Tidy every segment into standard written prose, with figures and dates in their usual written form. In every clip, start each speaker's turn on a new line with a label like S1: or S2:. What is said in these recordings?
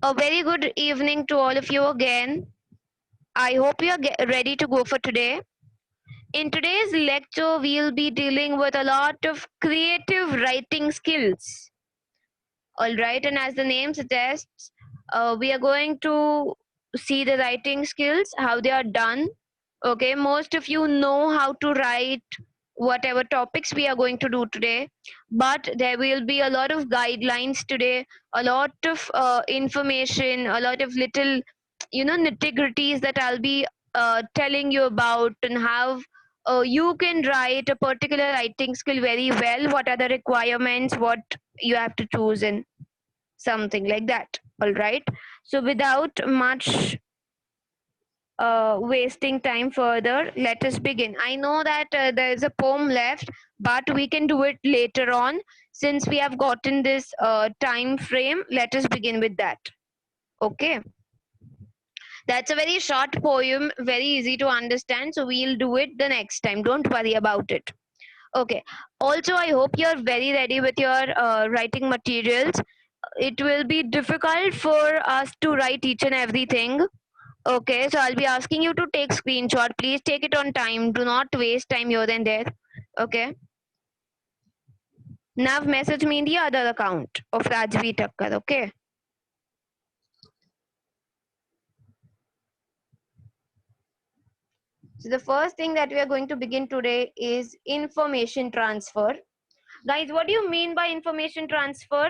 S1: A very good evening to all of you again. I hope you are ready to go for today. In today's lecture, we'll be dealing with a lot of creative writing skills. All right, and as the name suggests, we are going to see the writing skills, how they are done. Okay, most of you know how to write whatever topics we are going to do today, but there will be a lot of guidelines today, a lot of information, a lot of little, nitty gritties that I'll be telling you about, and how you can write a particular writing skill very well. What are the requirements? What you have to choose, and something like that. All right. So without much wasting time further, let us begin. I know that there is a poem left, but we can do it later on. Since we have gotten this time frame, let us begin with that. Okay. That's a very short poem, very easy to understand. So we'll do it the next time. Don't worry about it. Okay. Also, I hope you're very ready with your writing materials. It will be difficult for us to write each and everything. Okay, so I'll be asking you to take screenshot. Please take it on time. Do not waste time here and there. Okay. Nav message me in the other account of Rajvi Takkar. Okay. So the first thing that we are going to begin today is information transfer. Guys, what do you mean by information transfer?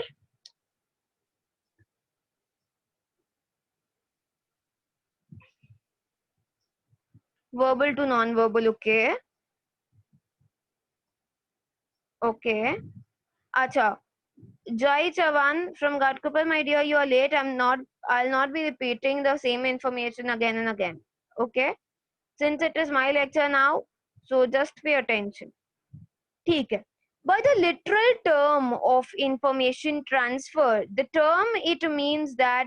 S1: Verbal to non-verbal. Okay. Okay. Acha. Jai Chavan from Ghatkopar, my dear, you are late. I'll not be repeating the same information again and again. Okay. Since it is my lecture now, so just pay attention. ठीक है. By the literal term of information transfer, the term it means that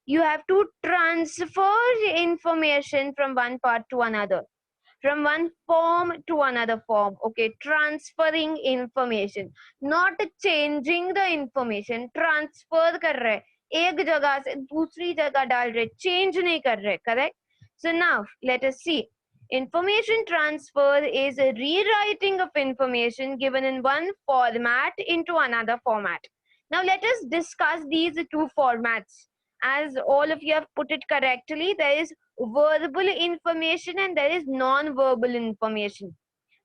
S1: you have to transfer information from one part to another, from one form to another form. Okay, transferring information, not changing the information. Transfer कर रहे, एक जगह से दूसरी जगह डाल रहे, change नहीं कर रहे. Correct? So now let us see. Information transfer is a rewriting of information given in one format into another format. Now let us discuss these two formats. As all of you have put it correctly, there is verbal information and there is non-verbal information.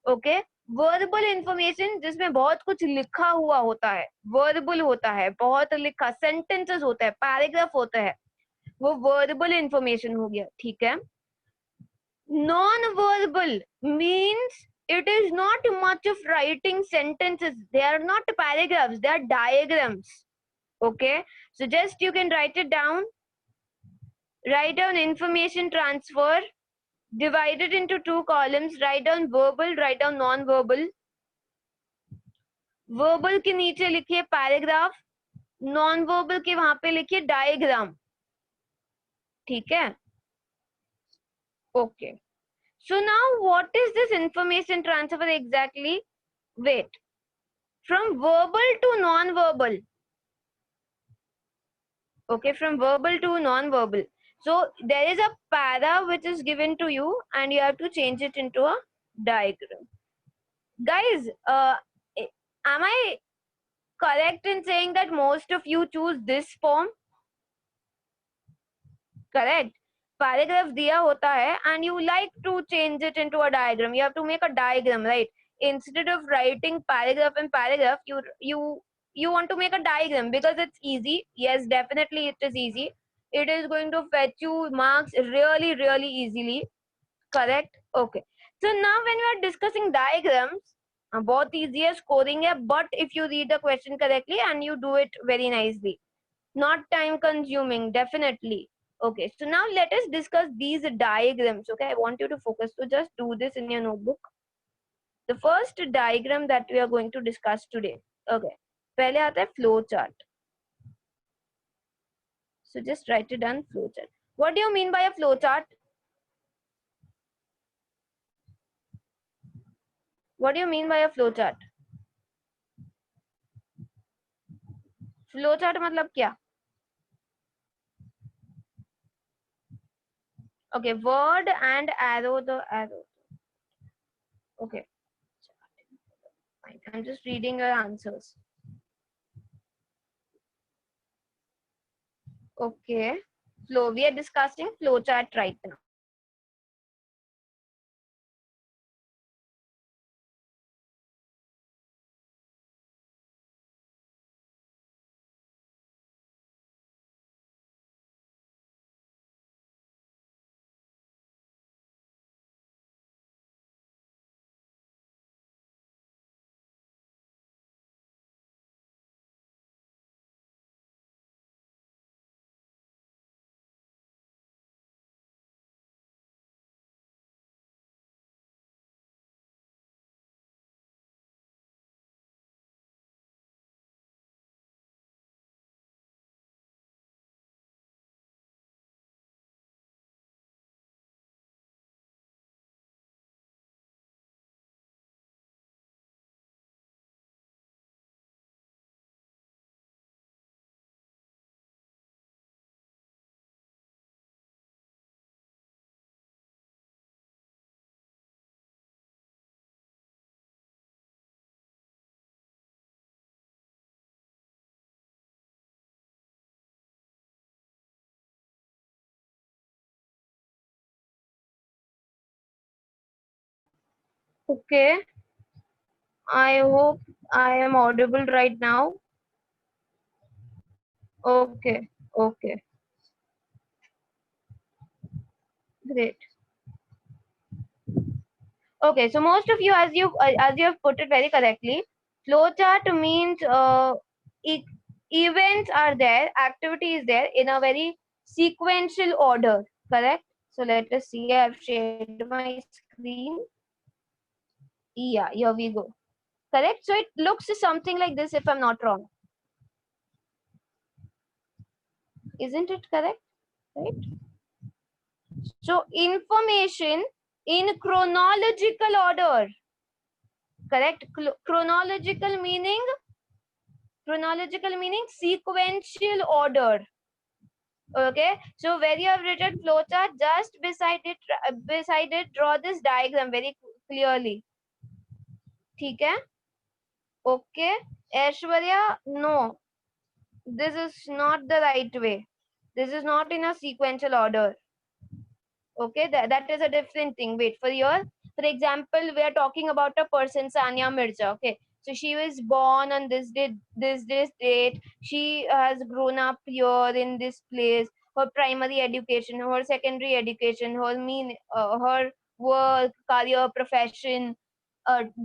S1: Okay, verbal information जिसमें बहुत कुछ लिखा हुआ होता है, verbal होता है, बहुत लिखा, sentences होता है, paragraph होता है, वो verbal information हो गया. ठीक है. Non-verbal means it is not much of writing sentences. They are not paragraphs, they are diagrams. Okay, so just you can write it down. Write down information transfer, divide it into two columns. Write down verbal, write down non-verbal. Verbal के नीचे लिखिए paragraph, non-verbal के वहां पे लिखिए diagram. ठीक है. Okay. So now what is this information transfer exactly? Wait. From verbal to non-verbal. Okay, from verbal to non-verbal. So there is a para which is given to you and you have to change it into a diagram. Guys, am I correct in saying that most of you choose this form? Correct. Paragraph दिया होता है and you like to change it into a diagram. You have to make a diagram, right? Instead of writing paragraph and paragraph, you want to make a diagram because it's easy. Yes, definitely it is easy. It is going to fetch you marks really, really easily. Correct? Okay. So now when we are discussing diagrams, बहुत easy है, scoring है, but if you read the question correctly and you do it very nicely, not time consuming, definitely. Okay, so now let us discuss these diagrams. Okay, I want you to focus. So just do this in your notebook. The first diagram that we are going to discuss today. Okay, पहले आता है flow chart. So just write it down, flow chart. What do you mean by a flow chart? What do you mean by a flow chart? Flow chart मतलब क्या? Okay, word and arrow, the arrow. Okay, fine. I'm just reading your answers. Okay, flow. We are discussing flowchart right now. Okay, I hope I am audible right now. Okay, okay, great. Okay, so most of you, as you have put it very correctly, flowchart means e- events are there, activity is there in a very sequential order. Correct. So let us see. I've shared my screen. Yeah, here we go. Correct. So it looks something like this, if I'm not wrong. Isn't it correct? Right. So information in chronological order. Correct. Chronological meaning sequential order. Okay, so where you have written flowchart, just beside it draw this diagram very clearly. ठीक है? Okay, Aishwarya, no, this is not the right way. This is not in a sequential order. Okay, that is a different thing. Wait, for example, we are talking about a person, Sania Mirza. Okay, so she was born on this date. She has grown up here in this place. Her primary education, her secondary education, her work, career, profession,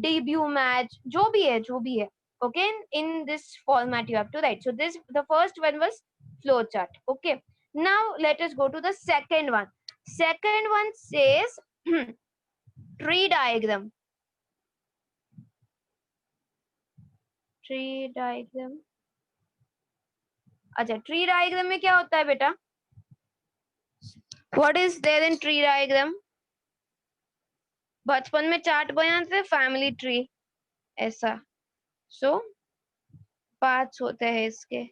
S1: debut match, जो भी है. Okay, in this format you have to write. So the first one was flowchart. Okay, now let us go to the second one. Second one says tree diagram. Tree diagram. अच्छा, tree diagram में क्या होता है बेटा? What is there in tree diagram? बचपन में chart बनाते थे फैमिली ट्री ऐसा. So पार्ट्स होते हैं इसके.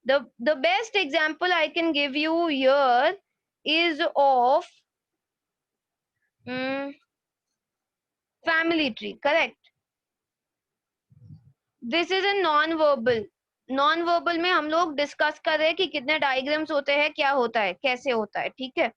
S1: The best example I can give you here is of family tree. Correct. This is a non verbal. Non verbal में हम लोग डिस्कस कर रहे हैं कि कितने डायग्राम्स होते हैं, क्या होता है, कैसे होता है. ठीक है.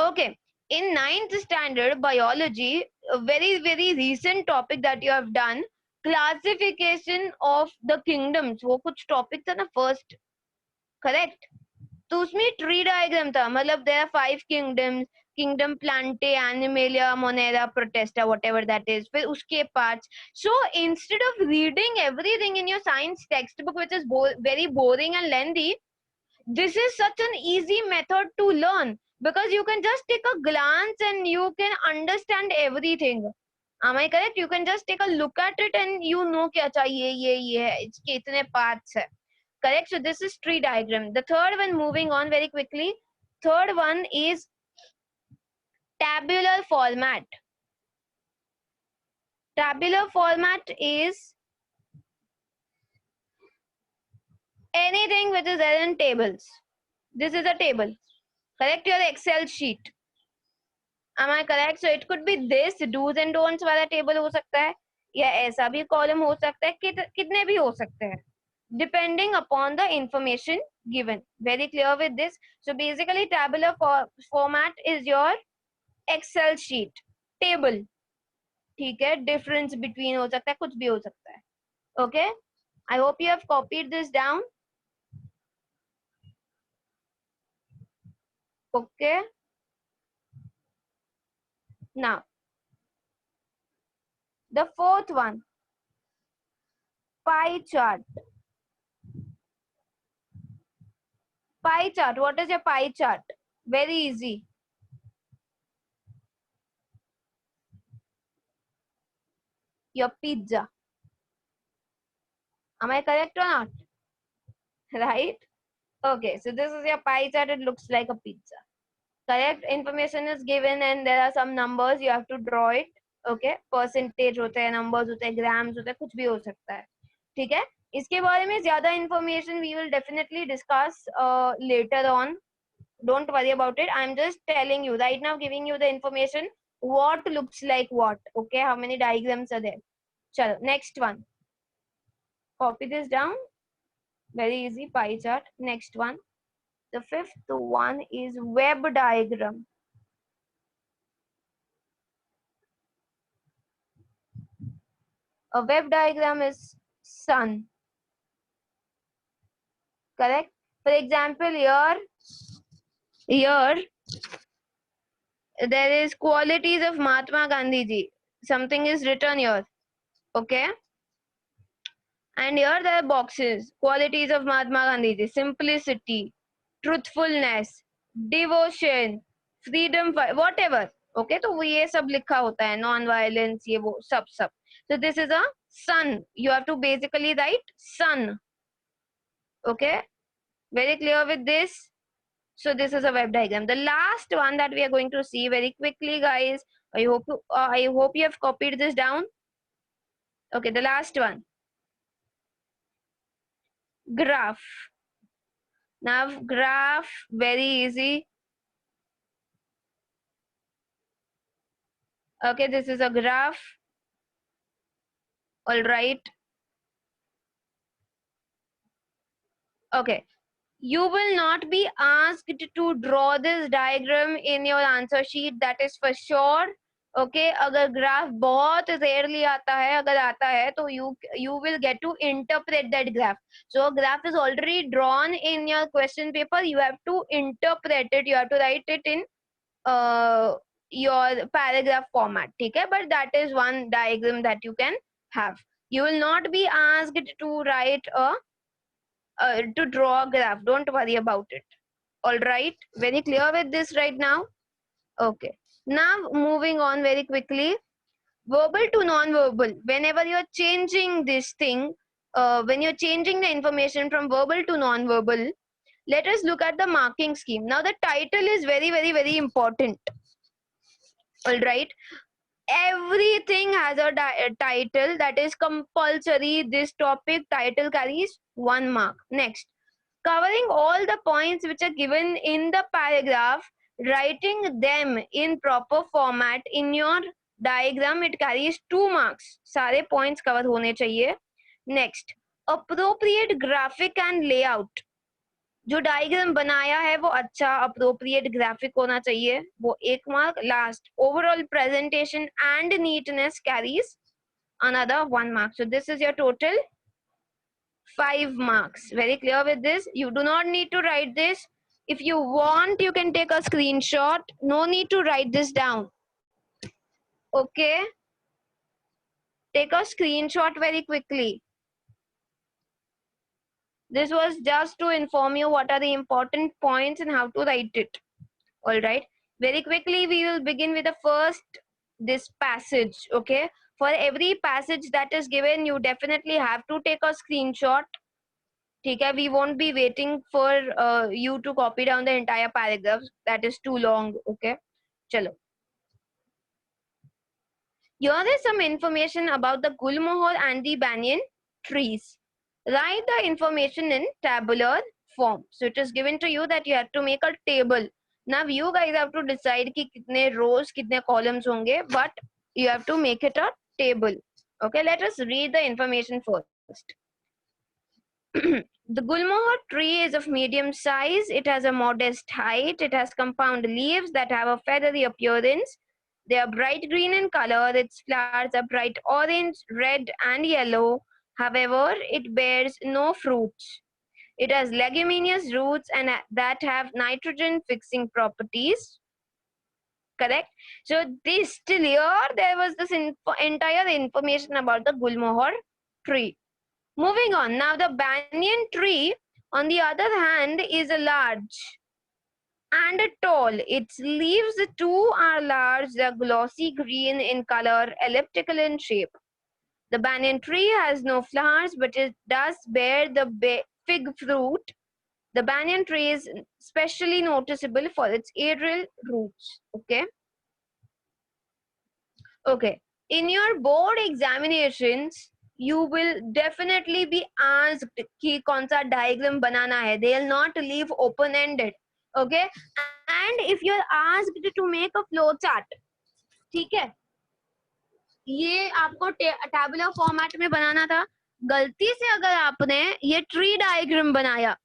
S1: Okay, in ninth standard biology, a very recent topic that you have done, classification of the kingdoms, वो कुछ टॉपिक था ना फर्स्ट. करेक्ट. तो उसमें ट्री डायग्राम था. मतलब there are 5 kingdoms. Kingdom plantae, animalia, monera, protista, whatever that is. फिर उसके parts. So instead of reading everything in your science textbook which is very boring and lengthy, this is such an easy method to learn because you can just take a glance and you can understand everything. Am I correct? You can just take a look at it and you know क्या चाहिए, ये है, इसके इतने parts है. Correct. So this is tree diagram. The third one, moving on very quickly. Third one is tabular format. Tabular format is anything which is there in tables. This is a table. Correct your Excel sheet. Am I correct? So it could be this do's and don'ts वाला table हो सकता है, या ऐसा भी column हो सकता है, कितने भी हो सकते हैं, depending upon the information given. Very clear with this? So basically tabular format is your Excel sheet table. ठीक है, difference between हो सकता है, कुछ भी हो सकता है. Okay, I hope you have copied this down. Okay, now the fourth one, pie chart. Pie chart, what is your pie chart? Very easy. Your pizza. Am I correct or not? Right? Okay, so this is your pie chart. It looks like a pizza. Correct information is given and there are some numbers. You have to draw it. Okay, percentage होते हैं, numbers होते हैं, grams होते हैं, कुछ भी हो सकता है. ठीक है, इसके बारे में ज़्यादा information we will definitely discuss later on. Don't worry about it. I'm just telling you right now, giving you the information what looks like what. Okay, how many diagrams are there? Chalo, next one. Copy this down. Very easy, pie chart. Next one. The fifth one is web diagram. A web diagram is sun. Correct? For example, here there is qualities of Mahatma Gandhi ji. Something is written here. Okay? And here there are boxes. Qualities of Mahatma Gandhi ji. Simplicity, truthfulness, devotion, freedom, whatever. Okay, तो वो ये सब लिखा होता है, non-violence, ये वो सब. So this is a sun. You have to basically write sun. Okay, very clear with this? So this is a web diagram. The last one that we are going to see very quickly, guys. I hope you have copied this down. Okay, the last one. Graph. Now graph, very easy. Okay, this is a graph. All right. Okay, you will not be asked to draw this diagram in your answer sheet, that is for sure. Okay, अगर graph बहुत rarely आता है, अगर आता है तो you will get to interpret that graph. So graph is already drawn in your question paper. You have to interpret it. You have to write it in your paragraph format. ठीक है, but that is one diagram that you can have. You will not be asked to write to draw a graph. Don't worry about it. All right, very clear with this right now? Okay, now moving on very quickly. Verbal to non-verbal. Whenever you're changing this thing, when you're changing the information from verbal to non-verbal, let us look at the marking scheme. Now the title is very important. All right, everything has a title, that is compulsory. This topic title carries 1 mark. Next, covering all the points which are given in the paragraph, writing them in proper format in your diagram, it carries 2 marks. सारे points cover होने चाहिए. Next, appropriate graphic and layout. जो diagram बनाया है वो अच्छा appropriate graphic होना चाहिए, वो 1 mark. Last, overall presentation and neatness carries another 1 mark. So this is your total 5 marks. Very clear with this? You do not need to write this. If you want, you can take a screenshot. No need to write this down. Okay? Take a screenshot very quickly. This was just to inform you what are the important points and how to write it. All right. Very quickly, we will begin with the first, this passage. Okay. For every passage that is given, you definitely have to take a screenshot. Okay, we won't be waiting for you to copy down the entire paragraph. That is too long. Okay. Chalo. Here is some information about the Gulmohar and the banyan trees. Write the information in tabular form. So it is given to you that you have to make a table. Now you guys have to decide कि कितने rows, कितने columns होंगे, but you have to make it a table. Okay, let us read the information first. The Gulmohar tree is of medium size. It has a modest height. It has compound leaves that have a feathery appearance. They are bright green in color. Its flowers are bright orange, red, and yellow. However, it bears no fruits. It has leguminous roots and that have nitrogen fixing properties. Correct. So this till here there was this entire information about the Gulmohar tree. Moving on, now the banyan tree, on the other hand, is a large and tall. Its leaves too are large, they are glossy green in color, elliptical in shape. The banyan tree has no flowers, but it does bear the fig fruit. The banyan tree is especially noticeable for its aerial roots. Okay. Okay. In your board examinations, you will definitely be asked कि कौन सा diagram बनाना है. They'll not leave open-ended. Okay. And if you're asked to make a flow chart, ठीक है, ये आपको tabular format में बनाना था. गलती से अगर आपने ये tree diagram बनाया,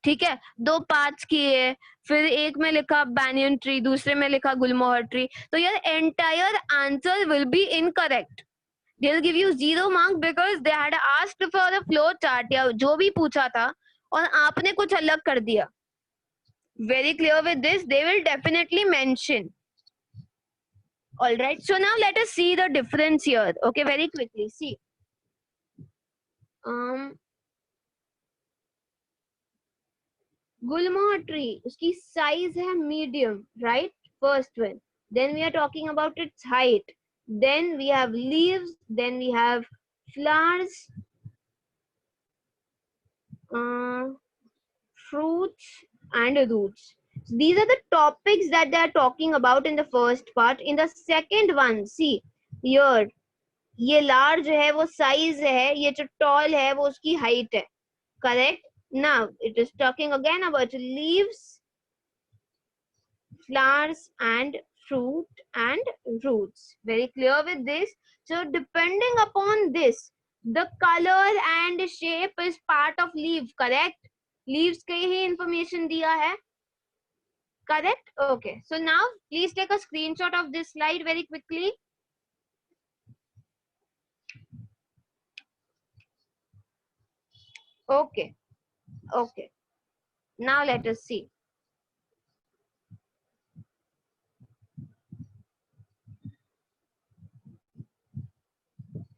S1: ठीक है, दो पार्ट्स किए, फिर एक में लिखा banyan tree, दूसरे में लिखा Gulmohar tree, तो your entire answer will be incorrect. They'll give you 0 mark because they had asked for a flow chart या जो भी पूछा था और आपने कुछ अलग कर दिया. Very clear with this, they will definitely mention. All right, so now let us see the difference here. Okay, very quickly. See. Gulmohar tree, उसकी size है medium, right? First one. Then we are talking about its height. Then we have leaves. Then we have flowers, fruits, and roots. So these are the topics that they are talking about in the first part. In the second one, see here, ये large है वो size है, ये जो tall है वो उसकी height है. Correct? Now it is talking again about leaves, flowers, and fruit and roots. Very clear with this. So depending upon this, the color and shape is part of leaf. Correct? Leaves के ही information दिया है. Correct? Okay. So now please take a screenshot of this slide very quickly. Okay. Okay. Now let us see.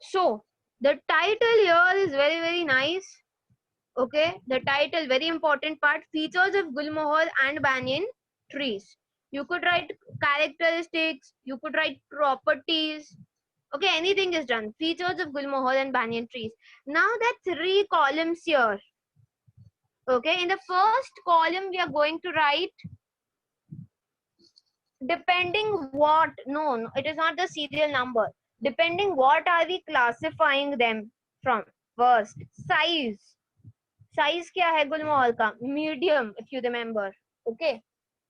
S1: So the title here is very, very nice. Okay, the title, very important part, features of Gulmohar and banyan trees. You could write characteristics, you could write properties. Okay, anything is done. Features of Gulmohar and banyan trees. Now there are 3 columns here. Okay, in the first column we are going to write depending what, no, it is not the serial number. Depending what are we classifying them from. First, size. Size क्या है गुलमोहर का? Medium, if you remember. Okay,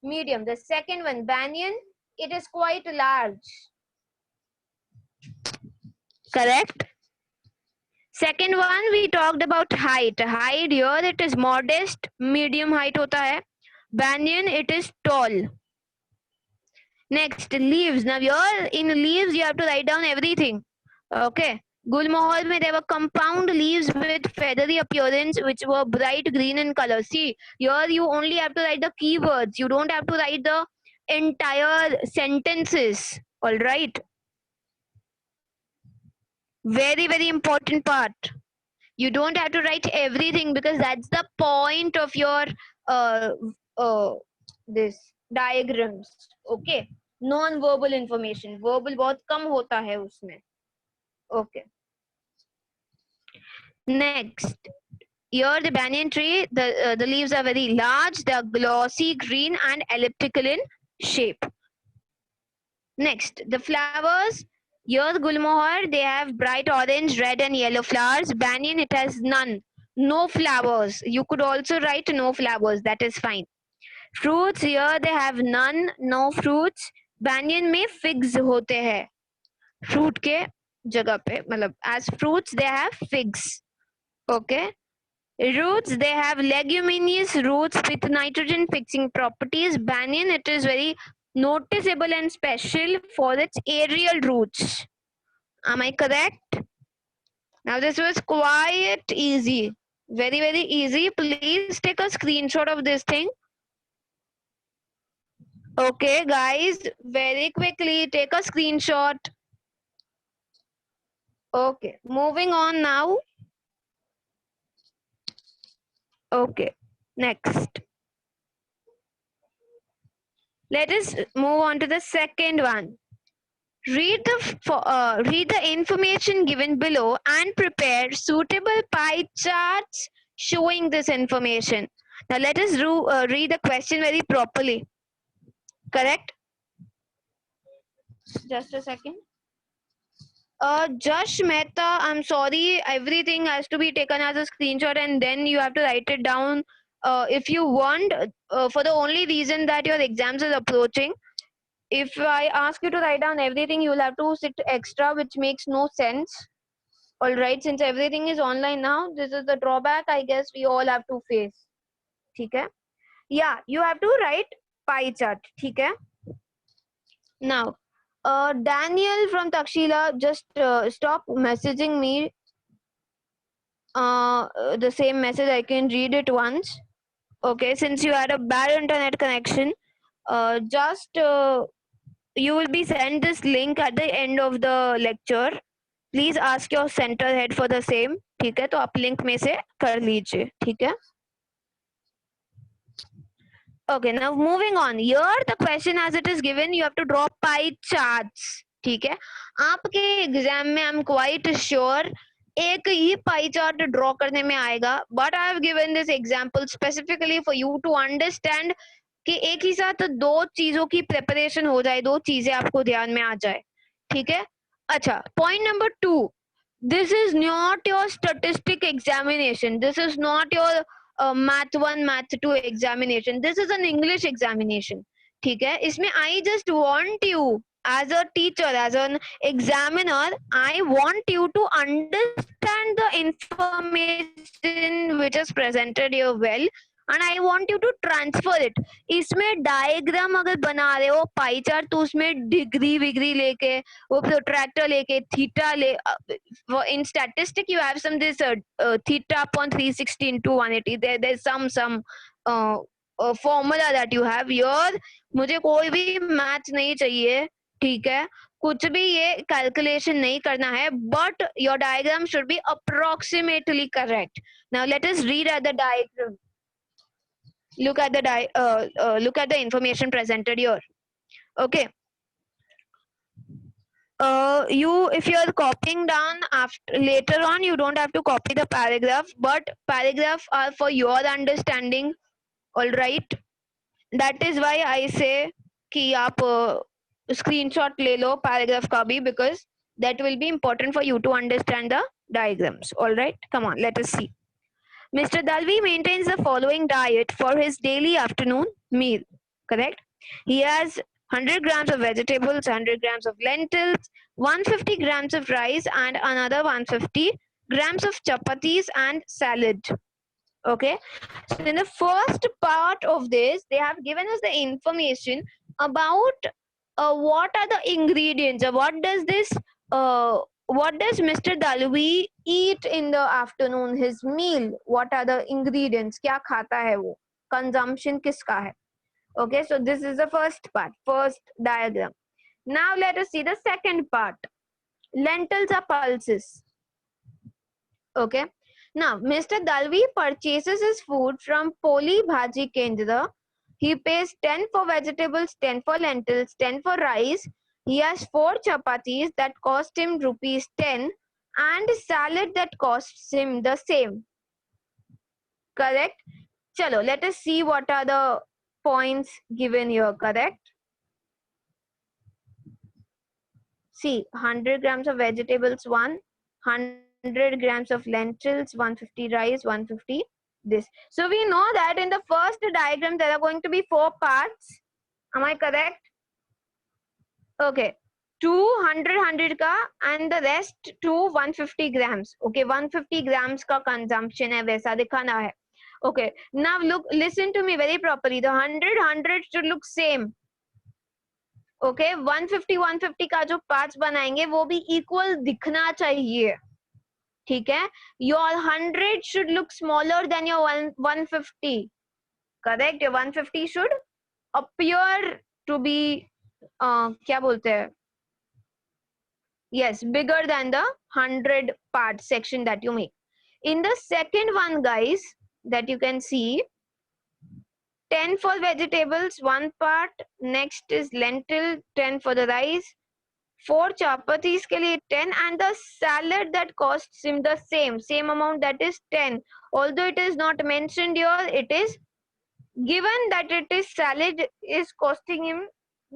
S1: medium. The second one, banyan, it is quite large. Correct. Second one, we talked about height. Height here it is modest, medium height होता है. Banyan it is tall. Next, leaves. Now here in leaves you have to write down everything. Okay. Gulmohar mein there were compound leaves with feathery appearance which were bright green in color. See, here you only have to write the keywords. You don't have to write the entire sentences. All right. Very, very important part. You don't have to write everything because that's the point of your this diagrams. Okay. Non-verbal information. Verbal बहुत कम होता है उसमें. Okay. Next, here the banyan tree, the leaves are very large, they are glossy green and elliptical in shape. Next, the flowers, here Gulmohar, they have bright orange, red and yellow flowers. Banyan, it has none. No flowers. You could also write no flowers. That is fine. Fruits, here they have none, no fruits. Banyan में figs होते हैं. Fruit के जगह पे मतलब as fruits they have figs. Okay. Roots, they have leguminous roots with nitrogen fixing properties. Banyan, it is very noticeable and special for its aerial roots. Am I correct? Now this was quite easy. Very, very easy. Please take a screenshot of this thing. Okay, guys, very quickly take a screenshot. Okay, moving on now. Okay, next. Let us move on to the second one. Read the information given below and prepare suitable pie charts showing this information. Now let us read the question very properly. Correct? Just a second. Josh Mehta, I'm sorry, everything has to be taken as a screenshot and then you have to write it down. If you want, for the only reason that your exams is approaching, if I ask you to write down everything, you will have to sit extra, which makes no sense. All right, since everything is online now, this is the drawback I guess we all have to face. Okay? Yeah, you have to write pie chart. Okay? Now, Daniel from Takshila, just stop messaging me the same message. I can read it once. Okay, since you had a bad internet connection, just you will be sent this link at the end of the lecture. Please ask your centre head for the same. ठीक है, तो आप link में से कर लीजिए. ठीक है. Okay, now moving on. Here the question as it is given, you have to draw pie charts. ठीक है. आपके एग्जाम में आई एम क्वाइट श्योर एक ही पाई चार्ट ड्रॉ करने में आएगा, but I have given this example specifically for you to understand कि एक ही साथ दो चीजों की प्रिपरेशन हो जाए, दो चीजें आपको ध्यान में आ जाए. ठीक है. अच्छा, point number 2, this is not your statistic examination, this is not your math 1 math 2 examination, this is an English examination. ठीक है. इसमें I just want you as a teacher, as an examiner, I want you to understand the information which is presented here well and I want you to transfer it. इसमें diagram अगर बना रहे हो pie chart, तो उसमें degree विग्री लेके, वो protractor लेके, थीटा ले, in statistic you have some this theta upon 360 into 180, there's some formula that you have here. मुझे कोई भी मैथ नहीं चाहिए. ठीक है. कुछ भी ये कैलकुलेशन नहीं करना है, but your diagram should be approximately correct. Now let us read at the diagram. Look at the information presented here. Okay. If you're copying down after later on, you don't have to copy the paragraph, but paragraphs are for your understanding. All right. That is why I say कि आप screenshot ले लो paragraph का भी, because that will be important for you to understand the diagrams. All right. Come on, let us see. Mr. Dalvi maintains the following diet for his daily afternoon meal. Correct? He has 100 grams of vegetables, 100 grams of lentils, 150 grams of rice, and another 150 grams of chapatis and salad. Okay. So in the first part of this, they have given us the information about what are the ingredients, what does Mr. Dalvi eat in the afternoon, his meal, what are the ingredients, क्या खाता है वो, consumption किसका है. Okay, so this is the first part, first diagram. Now let us see the second part. Lentils are pulses. Okay. Now, Mr. Dalvi purchases his food from Poli Bhaji Kendra. He pays 10 for vegetables, 10 for lentils, 10 for rice. He has 4 chapatis that cost him rupees 10 and salad that costs him the same. Correct? Chalo, let us see what are the points given here. Correct? See, 100 grams of vegetables 1, 100 100 grams of lentils, 150 rice, 150 this. So we know that in the first diagram there are going to be 4 parts. Am I correct? Okay. 200 ka and the rest to 150 grams. Okay, 150 grams ka consumption hai, वैसा दिखाना है. Okay, now look, listen to me very properly. The 100 should look same. Okay, 150 का जो parts बनाएंगे वो भी equal दिखना चाहिए. ठीक है, your 100 should look smaller than your 150. Correct, your 150 should appear to be क्या बोलते हैं, yes, bigger than the 100 part section that you make. In the second one, guys, that you can see 10 for vegetables, 1 part. Next is lentil, 10 for the rice. 4 chapatis ke liye 10, and the salad that costs him the same amount, that is 10. Although it is not mentioned here, it is given that it is salad is costing him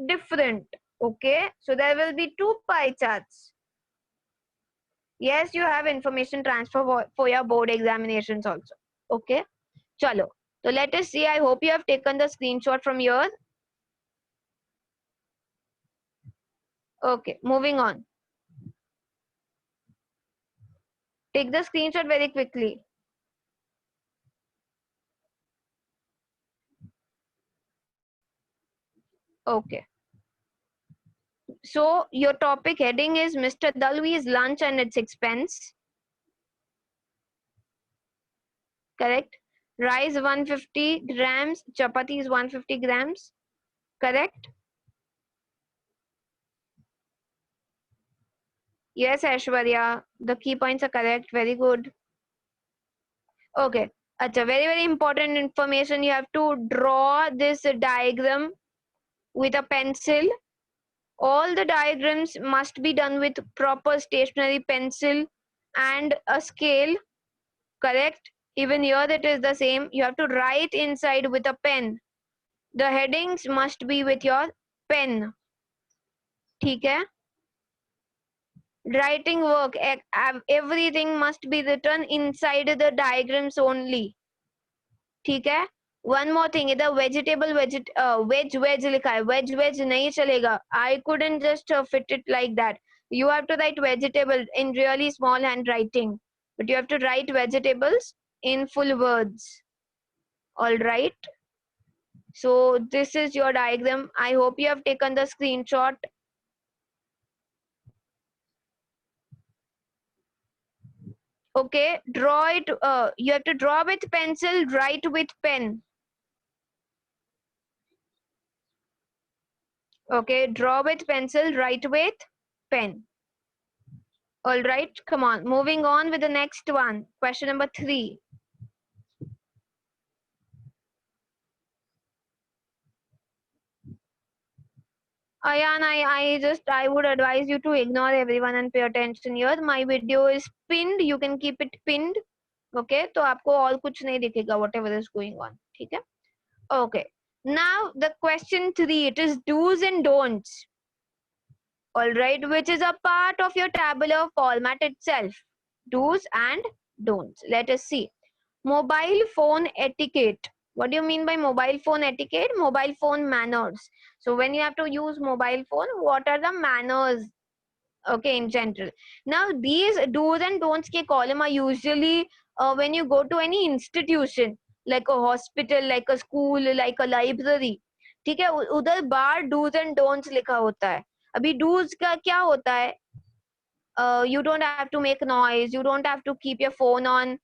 S1: different. Okay, so there will be 2 pie charts. Yes, you have information transfer for your board examinations also. Okay, chalo. So let us see. I hope you have taken the screenshot from here. Okay, moving on. Take the screenshot very quickly. Okay. So your topic heading is Mr. Dalvi's lunch and its expense. Correct. Rice 150 grams. Chapati is 150 grams. Correct. Yes, Aishwarya. The key points are correct. Very good. Okay. Acha, very important information. You have to draw this diagram with a pencil. All the diagrams must be done with proper stationary pencil and a scale. Correct. Even here it is the same. You have to write inside with a pen. The headings must be with your pen. ठीक है? Writing work, everything must be written inside the diagrams only. ठीक है? One more thing, इधर vegetable veg लिखा है. Veg नहीं चलेगा. I couldn't just fit it like that. You have to write vegetable in really small handwriting, but you have to write vegetables in full words. All right. So this is your diagram. I hope you have taken the screenshot. Okay, draw it. You have to draw with pencil, write with pen. Okay, draw with pencil, write with pen. All right, come on. Moving on with the next one. Question number 3. Ayan, I would advise you to ignore everyone and pay attention here. My video is pinned. You can keep it pinned. Okay, तो आपको और कुछ नहीं दिखेगा, whatever is going on. ठीक है? Okay. Now the question 3, it is do's and don'ts. All right, which is a part of your tabular format itself. Do's and don'ts. Let us see. Mobile phone etiquette. What do you mean by mobile phone etiquette? Mobile phone manners. So when you have to use mobile phone, what are the manners? Okay, in general. Now these do's and don'ts ke column are usually when you go to any institution, like a hospital, like a school, like a library. ठीक है, उधर बार do's and don'ts लिखा होता है. अभी do's का क्या होता है? You don't have to make noise. You don't have to keep your phone on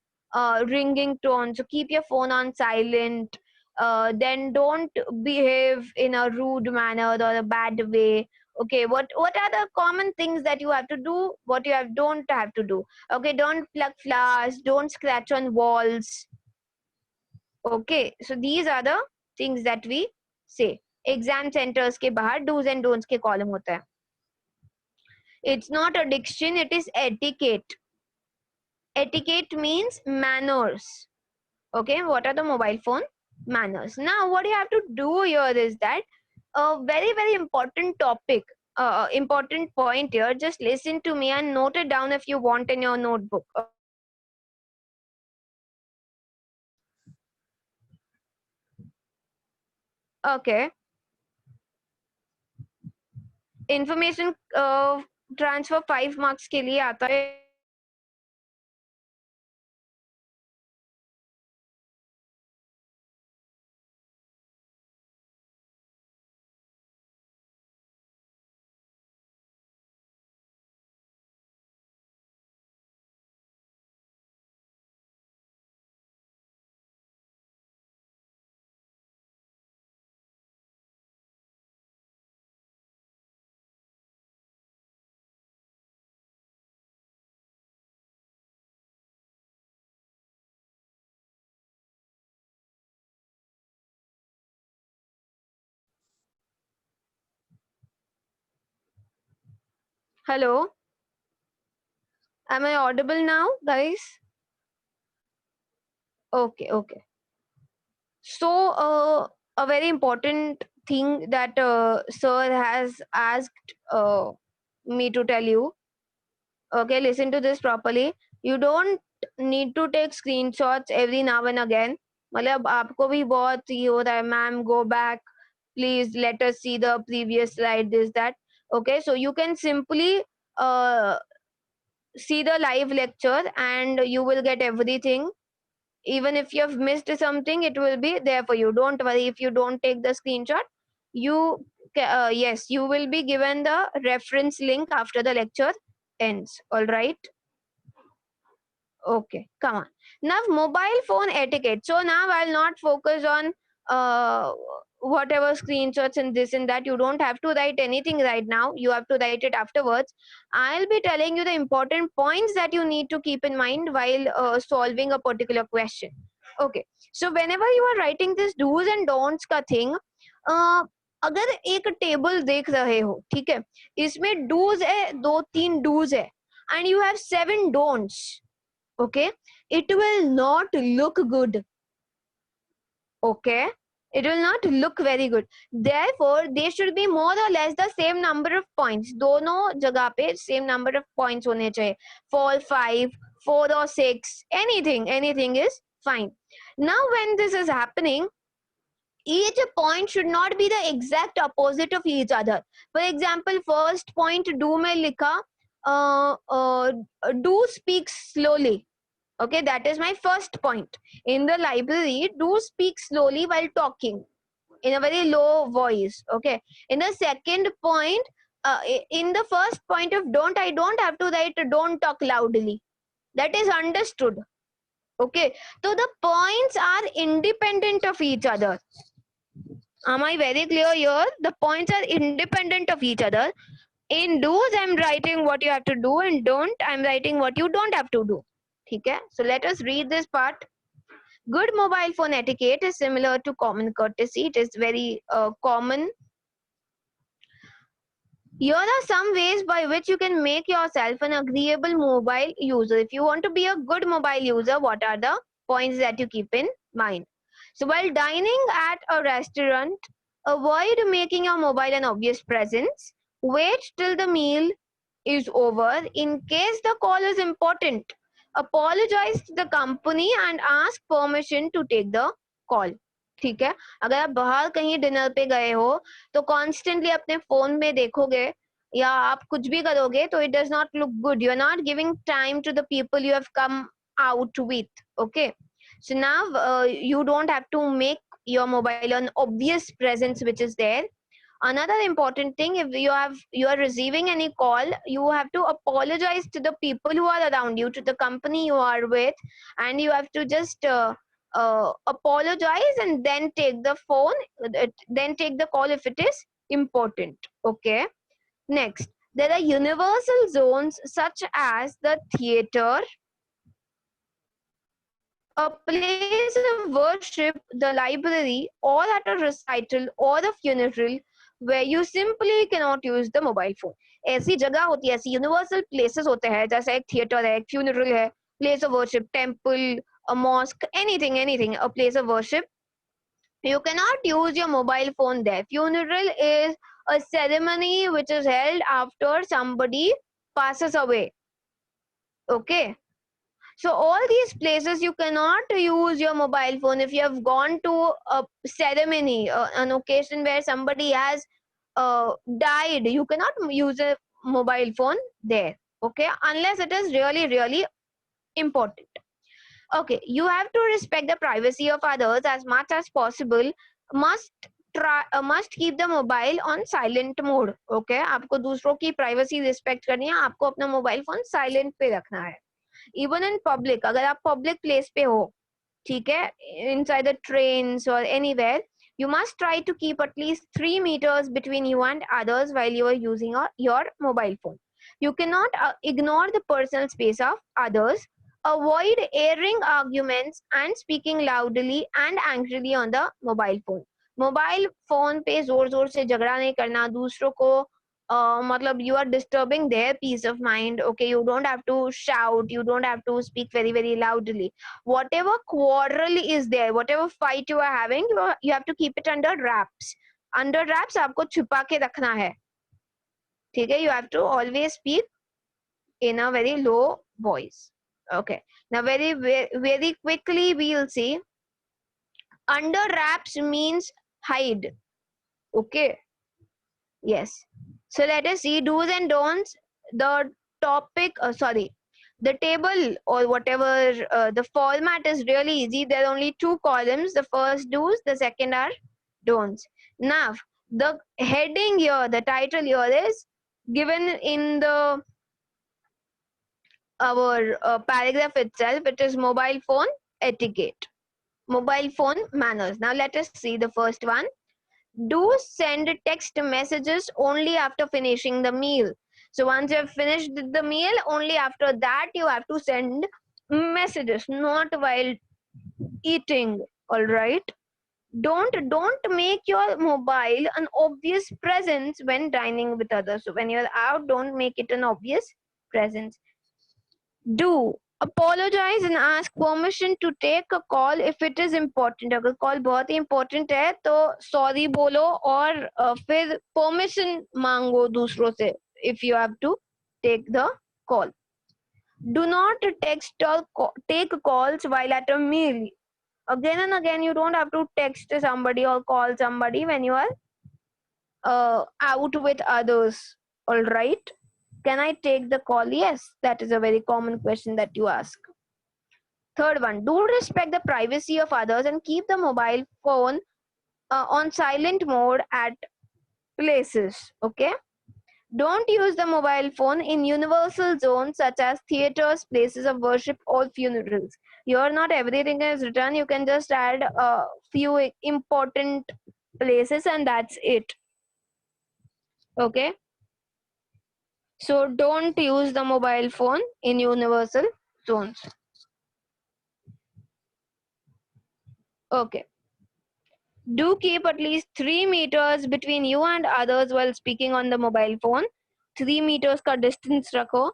S1: ringing tone. So keep your phone on silent. Then don't behave in a rude manner or a bad way. Okay, what are the common things that you have to do? What you don't have to do? Okay, don't pluck flowers. Don't scratch on walls. Okay, so these are the things that we say. Exam centers के बाहर do's and don'ts के column होता है. It's not a diction, it is etiquette. Etiquette means manners. Okay, what are the mobile phone manners? Now, what you have to do here is that a very important topic. important point here. Just listen to me and note it down if you want in your notebook. Okay. Information transfer 5 marks के लिए आता है. Hello. Am I audible now, guys? Okay, okay. So, a very important thing that sir has asked me to tell you. Okay, listen to this properly. You don't need to take screenshots every now and again. मतलब आपको भी बहुत ये होता है, ma'am go back, please let us see the previous slide, this that. Okay, so you can simply see the live lecture and you will get everything. Even if you have missed something, it will be there for you. Don't worry if you don't take the screenshot. You yes, you will be given the reference link after the lecture ends. All right. Okay, come on. Now, mobile phone etiquette. So now I'll not focus on uh, whatever screenshots and this and that. You don't have to write anything right now. You have to write it afterwards. I'll be telling you the important points that you need to keep in mind while solving a particular question. Okay, so whenever you are writing this do's and don'ts का thing, अगर एक table देख रहे हो, ठीक है, इसमें dos है, 2-3 डूज है, and you have 7 don'ts. Okay, it will not look good. Okay, it will not look very good. Therefore, they should be more or less the same number of points. दोनों जगह पे same number of points होने चाहिए. 4, 5, 4 or 6, anything is fine. Now, when this is happening, each point should not be the exact opposite of each other. For example, first point do में लिखा do speak slowly. Okay, that is my first point. In the library, do speak slowly while talking in a very low voice. Okay. In the second point, in the first point of don't, I don't have to write don't talk loudly. That is understood. Okay. So the points are independent of each other. Am I very clear here? The points are independent of each other. In do's, I'm writing what you have to do, and don't, I'm writing what you don't have to do. Okay, so let us read this part. Good mobile phone etiquette is similar to common courtesy. It is very common. Here are some ways by which you can make yourself an agreeable mobile user. If you want to be a good mobile user, what are the points that you keep in mind? So while dining at a restaurant, avoid making your mobile an obvious presence. Wait till the meal is over in case the call is important. Apologize to the company and ask permission to take the call. ठीक है, अगर आप बाहर कहीं dinner पे गए हो तो कॉन्स्टेंटली अपने फोन में देखोगे या आप कुछ भी करोगे तो it does not look good. You are not giving time to the people you have come out with. Okay, so now you don't have to make your mobile an obvious presence which is there. Another important thing, if you are receiving any call, you have to apologize to the people who are around you, to the company you are with, and you have to just apologize and then take the phone, then take the call if it is important. Okay, next, there are universal zones such as the theater, a place of worship, the library, or at a recital or a funeral where you simply cannot use the mobile phone. ऐसी जगह होती है, ऐसी universal places होते हैं, जैसे एक theatre है, एक फ्यूनरल है, place of worship, temple, a mosque, anything, a place of worship. You cannot use your mobile phone there. Funeral is a ceremony which is held after somebody passes away. Okay, so all these places you cannot use your mobile phone. If you have gone to a ceremony, an occasion where somebody has died, you cannot use a mobile phone there. Okay, unless it is really really important. Okay, you have to respect the privacy of others as much as possible. Must must keep the mobile on silent mode. Okay, आपको दूसरों की privacy respect करनी है, आपको अपना mobile phone silent पे रखना है. Even in public, अगर आप public place पे हो, ठीक है, inside the trains or anywhere, you must try to keep at least 3 meters between you and others while you are using your mobile phone. You cannot ignore the personal space of others. Avoid airing arguments and speaking loudly and angrily on the mobile phone. Mobile phone पे जोर जोर से झगड़ा नहीं करना, दूसरों को matlab you are disturbing their peace of mind. Okay, you don't have to shout, you don't have to speak very very loudly. Whatever quarrel is there, whatever fight you are having, you have to keep it under wraps. Under wraps आपको छुपा के रखना है, ठीक है. You have to always speak in a very low voice. Okay, now very quickly we'll see. Under wraps means hide. Okay, yes. So let us see do's and don'ts. The topic, the table or whatever, the format is really easy. There are only 2 columns. The first do's, the second are don'ts. Now, the heading here, the title here is given in the our paragraph itself. It is mobile phone etiquette, mobile phone manners. Now let us see the first one. Do send text messages only after finishing the meal. So once you have finished the meal, only after that you have to send messages, not while eating. All right. Don't make your mobile an obvious presence when dining with others. So when you're out, don't make it an obvious presence. Do apologize and ask permission to take a call if it is important. अगर call बहुत ही important है तो sorry बोलो और फिर permission मांगो दूसरों से if you have to take the call. Do not text or take calls while at a meal. Again and again, you don't have to text somebody or call somebody when you are out with others. All right. Can I take the call? Yes, that is a very common question that you ask. Third one, do respect the privacy of others and keep the mobile phone on silent mode at places. Okay. Don't use the mobile phone in universal zones such as theaters, places of worship, or funerals. Here, not everything is written. You can just add a few important places and that's it. Okay. So don't use the mobile phone in universal zones. Okay. Do keep at least 3 meters between you and others while speaking on the mobile phone. 3 meters ka distance rakho.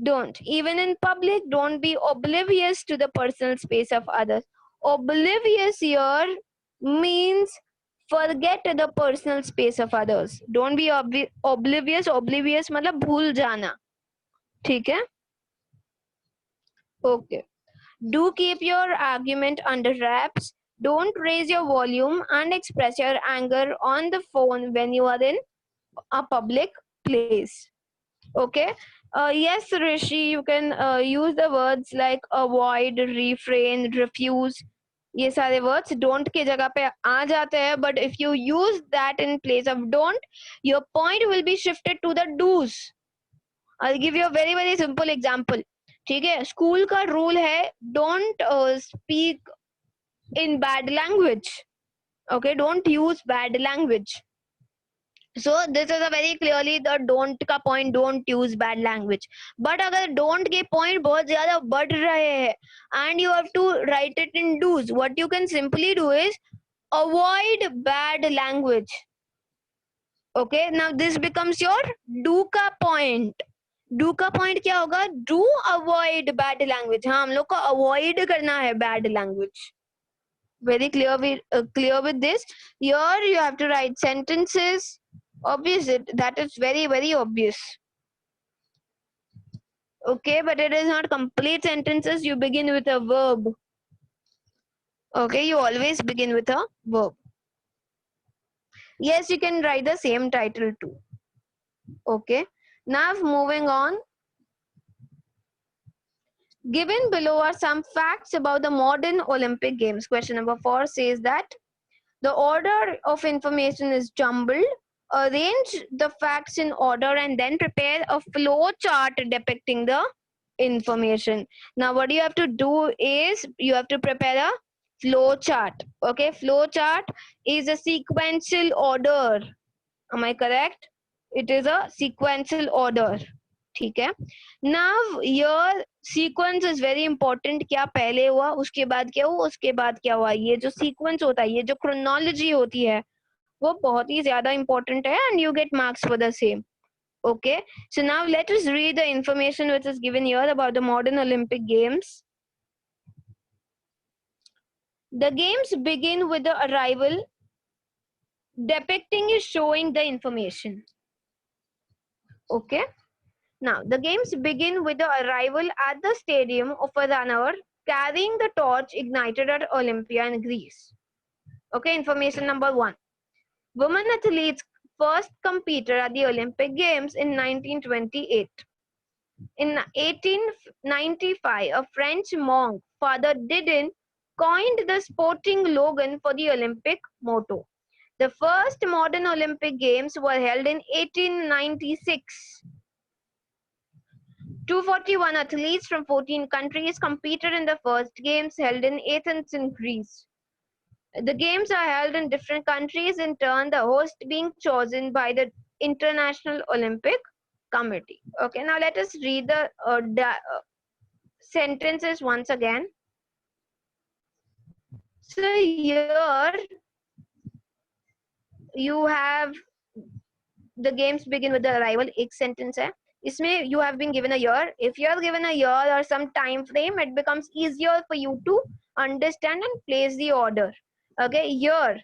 S1: Don't. Even in public, don't be oblivious to the personal space of others. Oblivious here means forget the personal space of others. Don't be oblivious. Oblivious मतलब भूल जाना. ठीक है? Okay. Do keep your argument under wraps. Don't raise your volume and express your anger on the phone when you are in a public place. Okay. Yes, Rishi, you can use the words like avoid, refrain, refuse. ये सारे words don't के जगह पे आ जाते हैं, but if you use that in place of don't, your point will be shifted to the do's. I'll give you a very very simple example. ठीक है, school का रूल है don't speak in bad language. Okay, don't use bad language. So this is a very clearly the don't का point, don't use bad language. But अगर don't के point बहुत ज़्यादा बढ़ रहे हैं and you have to write it in do's, what you can simply do is avoid bad language. Okay, now this becomes your do का point. Do का point क्या होगा? Do avoid bad language. हाँ, हम लोग को अवॉइड करना है bad language. Very clear with this. Here you have to write sentences Obvious, that is very, very obvious. Okay, but it is not complete sentences. You begin with a verb. Okay, you always begin with a verb. Yes, you can write the same title too. Okay, now moving on. Given below are some facts about the modern Olympic Games. Question number 4 says that the order of information is jumbled. Arrange the facts in order and then prepare a flow chart depicting the information. Now, what you have to do is you have to prepare a flow chart. Okay, flow chart is a sequential order. Am I correct? It is a sequential order. ठीक है. Now your sequence is very important. क्या पहले हुआ, उसके बाद क्या हुआ, उसके बाद क्या हुआ. ये जो sequence होता है, ये जो chronology होती है, वो बहुत ही ज़्यादा important है, and you get marks for the same. Okay, so now let us read the information which is given here about the modern Olympic Games. The games begin with the arrival. Depicting is showing the information. Okay. Now, the games begin with the arrival at the stadium of a runner carrying the torch ignited at Olympia in Greece. Okay, information number 1. Women athletes first competed at the Olympic Games in 1928. In 1895, a French monk, Father Didon, coined the sporting slogan for the Olympic motto. The first modern Olympic Games were held in 1896. 241 athletes from 14 countries competed in the first games held in Athens in Greece. The games are held in different countries in turn, the host being chosen by the International Olympic Committee. Okay, now let us read the sentences once again. So here you have the games begin with the arrival. एक sentence है. इसमें you have been given a year. If you are given a year or some time frame, it becomes easier for you to understand and place the order. Okay, year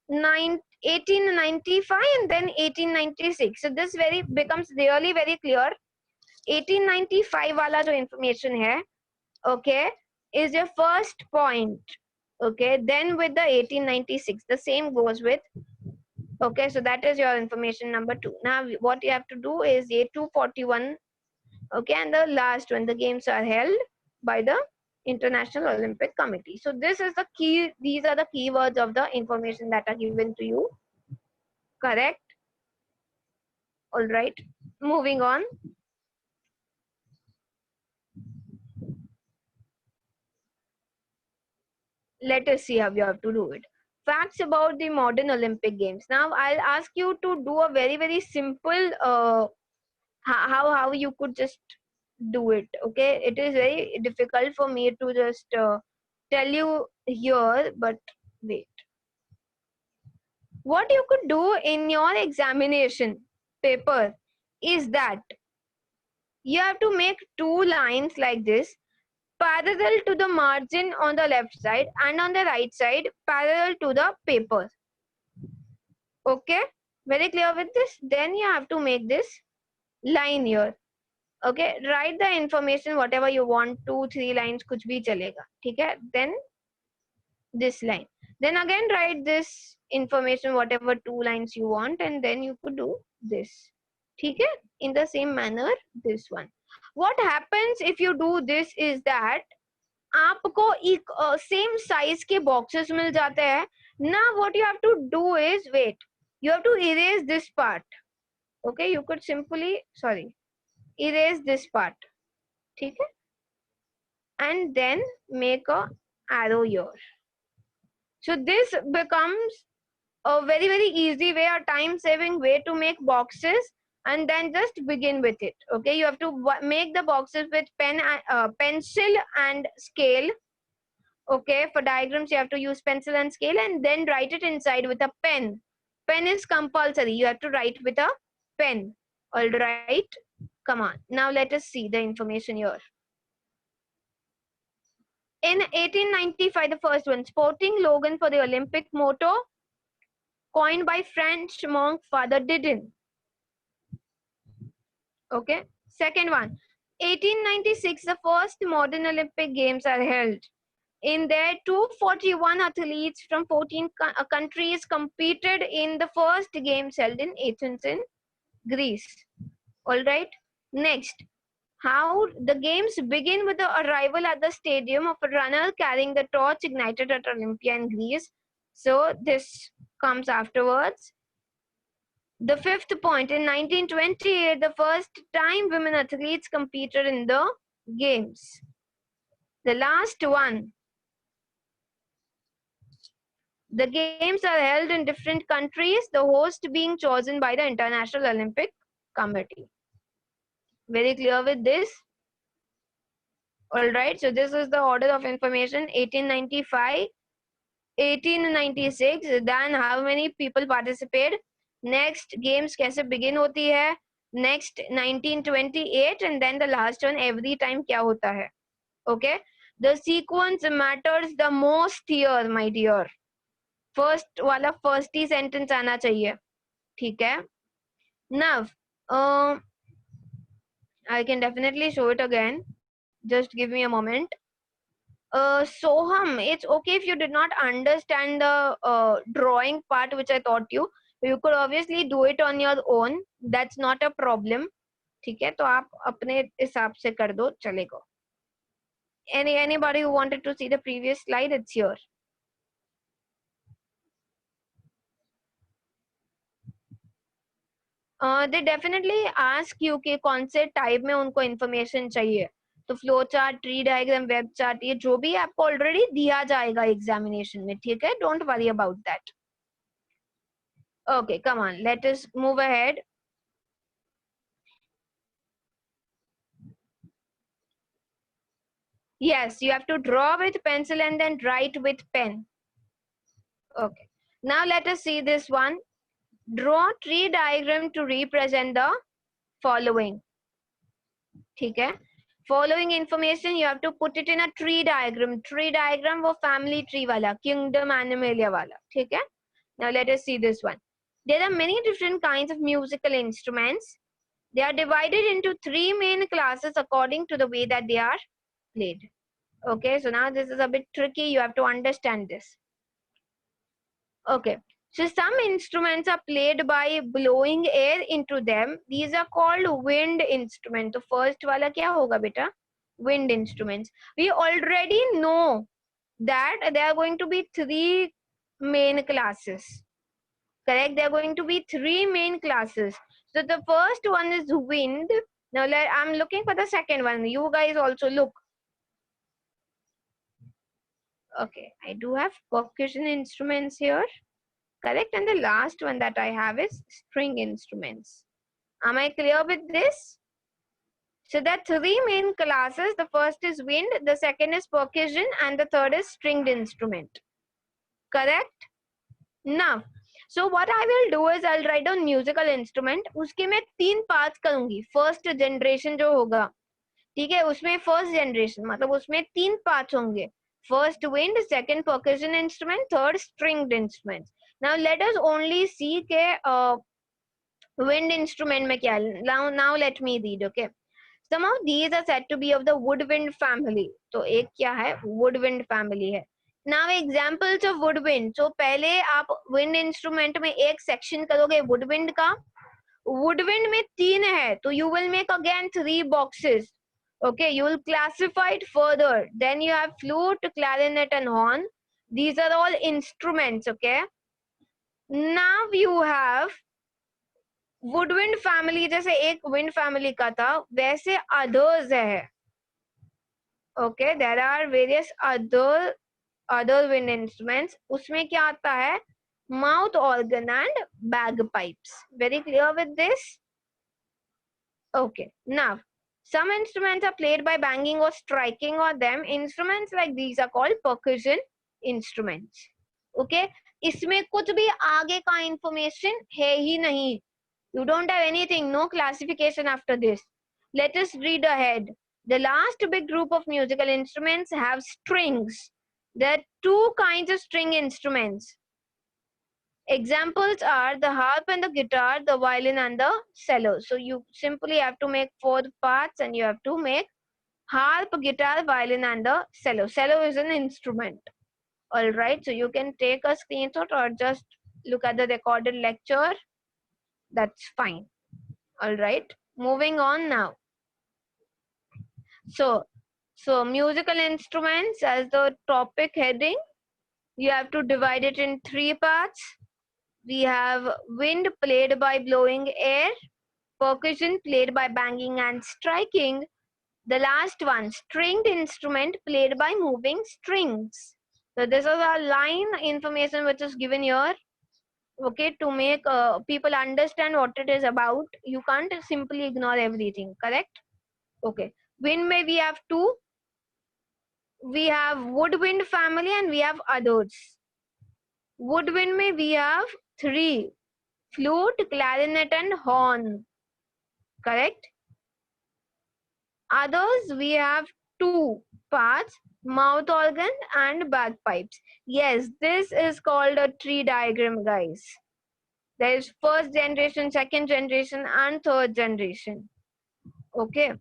S1: 1895 and then 1896. So this becomes really very clear. 1895 वाला जो information है, okay, is your first point. Okay, then with the 1896, the same goes with. Okay, so that is your information number 2. Now what you have to do is A241. Okay, and the last one, the games are held by the International Olympic Committee. So this is the key, these are the keywords of the information that are given to you. Correct? All right, moving on. Let us see how you have to do it. Facts about the modern Olympic Games. Now I'll ask you to do a very, very simple how you could just do it. Okay, it is very difficult for me to just tell you here, but wait. What you could do in your examination paper is that you have to make 2 lines like this, parallel to the margin on the left side and on the right side parallel to the paper. Okay, very clear with this? Then you have to make this line here. Okay, write the information whatever you want, 2-3 lines kuch bhi chalega. ठीक है? Then this line, then again write this information whatever 2 lines you want, and then you could do this. ठीक है? In the same manner this one. What happens if you do this is that आपको एक same size के boxes मिल जाते हैं. Now what you have to do is, wait, you have to erase this part. Okay, you could simply erase this part. ठीक है? And then make a arrow here. So this becomes a very, very easy way, a time saving way to make boxes, and then just begin with it. Okay, you have to make the boxes with pencil and scale. Okay, for diagrams you have to use pencil and scale, and then write it inside with a pen. Pen is compulsory, you have to write with a pen. All right, come on, now let us see the information here. In 1895, the first one, sporting slogan for the Olympic motto. coined by French monk Father Didon. Okay. Second one, 1896, the first modern Olympic Games are held. In there, 241 athletes from 14 countries competed in the first games held in Athens in Greece. All right. Next, how the games begin with the arrival at the stadium of a runner carrying the torch ignited at Olympia in Greece. So this comes afterwards. The fifth point, in 1928, the first time women athletes competed in the games. The last one, the games are held in different countries, the host being chosen by the International Olympic Committee. Very clear with this? All right, so this is the order of information: 1895, 1896, then how many people participate, next games कैसे begin होती है, next 1928, and then the last one every time क्या होता है. Okay, the sequence matters the most here, my dear. First वाला first ही sentence आना चाहिए. ठीक है. Now I can definitely show it again. Just give me a moment. Soham, it's okay if you did not understand the drawing part which I taught you. You could obviously do it on your own. That's not a problem. ठीक है, तो आप अपने हिसाब से कर दो, चलेगा. Anybody who wanted to see the previous slide, it's here. They definitely ask you कि कौन से टाइप में उनको information चाहिए. तो flow chart, tree diagram, web chart, ये जो भी आपको ऑलरेडी दिया जाएगा एग्जामिनेशन में. ठीक है, don't worry about that. Okay, come on, let us move ahead. Yes, you have to draw with pencil and then write with pen. Okay, now let us see this one. Draw tree diagram to represent the following. ठीक है, following information you have to put it in a tree diagram. Tree diagram वो family tree वाला, kingdom animalia वाला. ठीक है. Now let us see this one. There are many different kinds of musical instruments. They are divided into three main classes according to the way that they are played. Okay, so now this is a bit tricky. You have to understand this. Okay, so some instruments are played by blowing air into them. These are called wind instruments. So first wala kya hoga beta? Wind instruments. We already know that there are going to be three main classes. Correct? There are going to be three main classes. So the first one is wind. Now I'm looking for the second one. You guys also look. Okay, I do have percussion instruments here. Correct? And the last one that I have is string instruments. Am I clear with this? So there are three main classes. The first is wind, the second is percussion, and the third is stringed instrument. Correct? Now, so what I will do is I'll write down musical instrument. उसके मैं तीन parts करूँगी. First generation जो होगा, ठीक है, उसमें first generation मतलब उसमें तीन parts होंगे. First wind, second percussion instrument, third stringed instruments. Now let us only see के wind instrument में क्या. Now let me read. Okay. Some of these are said to be of the woodwind family. तो एक क्या है? Woodwind family है. Now examples of woodwind. So पहले आप wind instrument में एक section करोगे woodwind का. Woodwind में तीन है, तो you will make again three boxes. Okay, you will classify it further. Then you have flute, clarinet, and horn. These are all instruments. Okay. Now you have woodwind family. जैसे एक wind family का था, वैसे others है. Okay, there are various other wind instruments. उसमें क्या आता है? Mouth organ and bagpipes. Very clear with this? Okay. Now, some instruments are played by banging or striking on them. Instruments like these are called percussion instruments. Okay. इसमें कुछ भी आगे का information है ही नहीं. You don't have anything. No classification after this. Let us read ahead. The last big group of musical instruments have strings. There are two kinds of string instruments. Examples are the harp and the guitar, the violin and the cello. So you simply have to make 4 parts and you have to make harp, guitar, violin and the cello. Cello is an instrument. All right, so you can take a screenshot or just look at the recorded lecture. That's fine. All right, moving on now. So musical instruments as the topic heading, you have to divide it in 3 parts. We have wind played by blowing air, percussion played by banging and striking. The last one, stringed instrument played by moving strings. So this is a line information which is given here, okay, to make people understand what it is about. You can't simply ignore everything, correct? Okay. Wind may we have 2. We have woodwind family and we have others. Woodwind may we have 3. Flute, clarinet and horn. Correct? Others we have 2 parts, mouth organ and bagpipes. Yes, this is called a tree diagram, guys. There is first generation, second generation and third generation. Okay.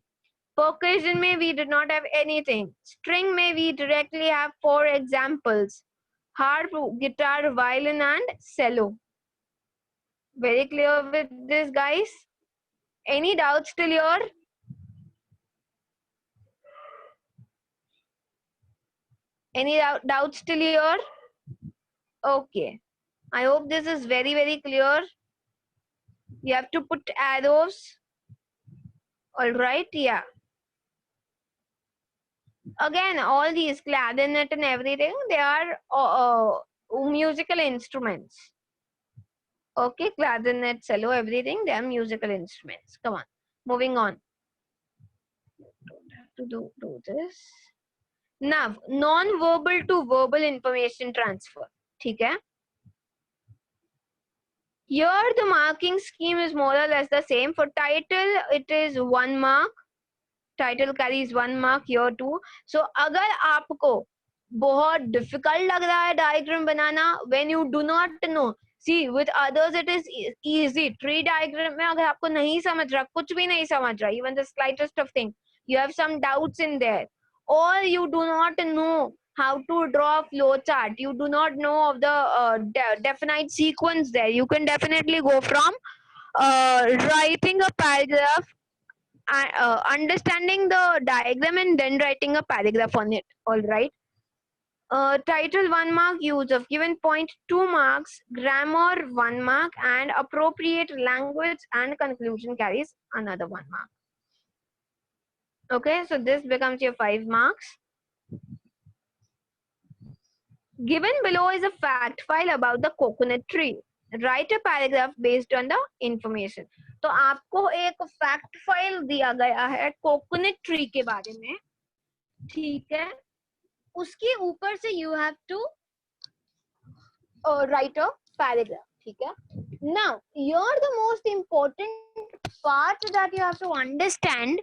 S1: Percussion may we did not have anything. String may we directly have 4 examples. Harp, guitar, violin and cello. Very clear with this, guys? Any doubts till here? Any doubts till here? Okay. I hope this is very, very clear. You have to put arrows. All right. Yeah. Again, all these clarinet and everything, they are musical instruments. Okay. Clarinet, cello, everything, they are musical instruments. Come on. Moving on. Don't have to do this. Now, non-verbal to verbal information transfer. Okay. Here the marking scheme is more or less the same. For title, it is 1 mark. Title carries 1 mark here too. So अगर आपको बहुत difficult लग रहा है diagram banana, when you do not know, see with others it is easy. Tree diagram में अगर आपको नहीं समझ रहा, कुछ भी नहीं समझ रहा, even the slightest of thing, you have some doubts in there, or you do not know how to draw a flow chart, you do not know of the definite sequence there, you can definitely go from writing a paragraph, understanding the diagram and then writing a paragraph on it. All right. Title 1 mark, use of given point 2 marks, grammar 1 mark, and appropriate language and conclusion carries another 1 mark. Okay, so this becomes your 5 marks. Given below is a fact file about the coconut tree. Write a paragraph based on the information. तो आपको एक fact file दिया गया है coconut tree के बारे में, ठीक है, उसके ऊपर से you have to write a paragraph, ठीक है. Now, here the most important part that you have to understand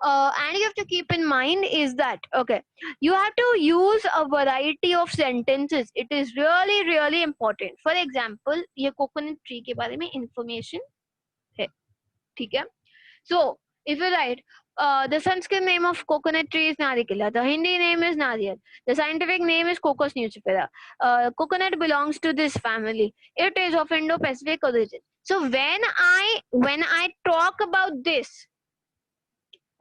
S1: and you have to keep in mind is that, okay, you have to use a variety of sentences. It is really, really important. For example, ये coconut tree के बारे में information है, ठीक है. So, if you write, the Sanskrit name of coconut tree is Narikila. The Hindi name is Nariyal. The scientific name is Cocos nucifera. Coconut belongs to this family. It is of Indo-Pacific origin. So when I talk about this,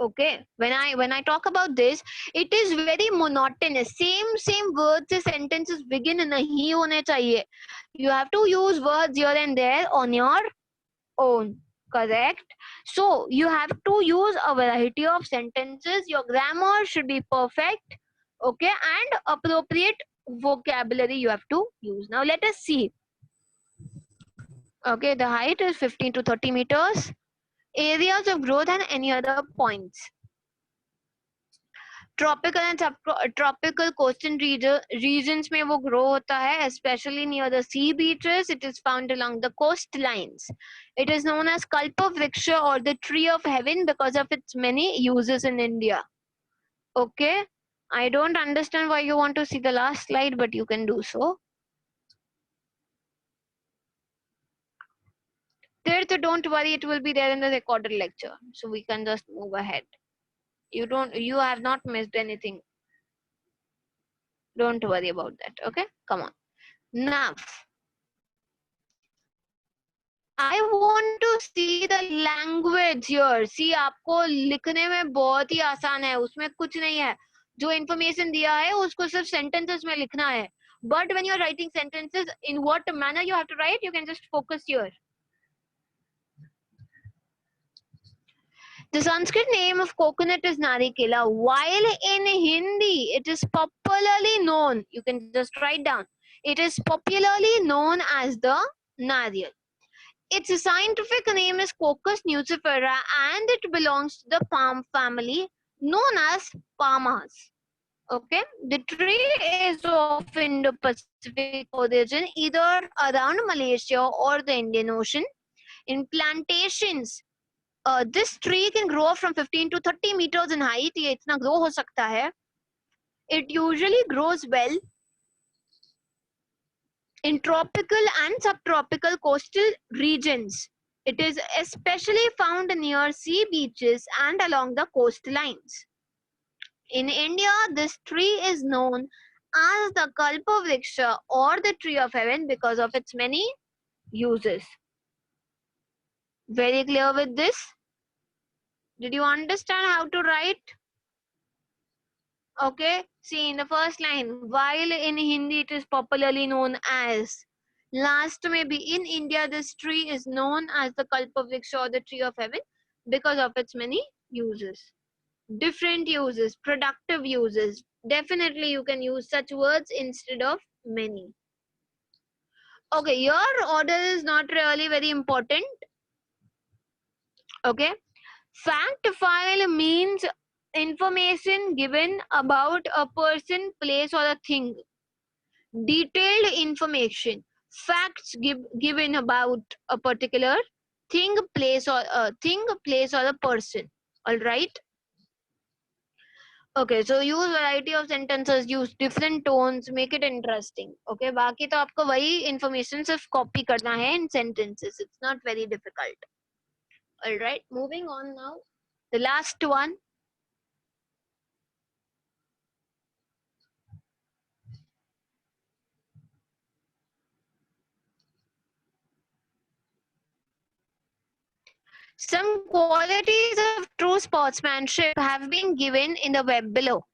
S1: okay, when I talk about this, it is very monotonous. Same words से sentences begin नहीं होने चाहिए. You have to use words here and there on your own. Correct. So you have to use a variety of sentences. Your grammar should be perfect, okay, and appropriate vocabulary you have to use. Now let us see. Okay, the height is 15 to 30 meters. Areas of growth and any other points. Tropical and subtropical coastal regions में वो grow होता है, especially near the sea beaches. It is found along the coastlines. It is known as Kalpavriksha or the tree of heaven because of its many uses in India. Okay, I don't understand why you want to see the last slide, but you can do so. so don't worry, it will be there in the recorded lecture, so we can just move ahead. You have not missed anything, don't worry about that. Okay, come on. Now I want to see the language here. See, आपको लिखने में बहुत ही आसान है, उसमें कुछ नहीं है. जो information दिया है उसको सिर्फ sentences में लिखना है. But when you are writing sentences, in what manner you have to write, you can just focus here. The Sanskrit name of coconut is Narikela, while in Hindi it is popularly known, you can just write down, it is popularly known as the Nariyal. Its scientific name is Cocos nucifera and it belongs to the palm family known as palmas. Okay, the tree is of Indo-Pacific origin, either around Malaysia or the Indian Ocean. In plantations, this tree can grow from 15 to 30 meters in height. ये इतना grow हो सकता है. It usually grows well in tropical and subtropical coastal regions. It is especially found near sea beaches and along the coastlines. In India, this tree is known as the Kalpavriksha or the tree of heaven because of its many uses. Very clear with this? Did you understand how to write? Okay, see in the first line, while in Hindi it is popularly known as. Last maybe in India this tree is known as the Kalpavriksha or the tree of heaven because of its many uses. Different uses, productive uses. Definitely you can use such words instead of many. Okay, your order is not really very important. Okay, fact file means information given about a person, place or a thing. Detailed information, facts given about a particular thing, place or a person. All right. Okay, so use variety of sentences, use different tones, make it interesting. Okay, बाकी तो आपको वही information सिर्फ copy करना है in sentences. It's not very difficult. All right, moving on now. The last one. Some qualities of true sportsmanship have been given in the web below.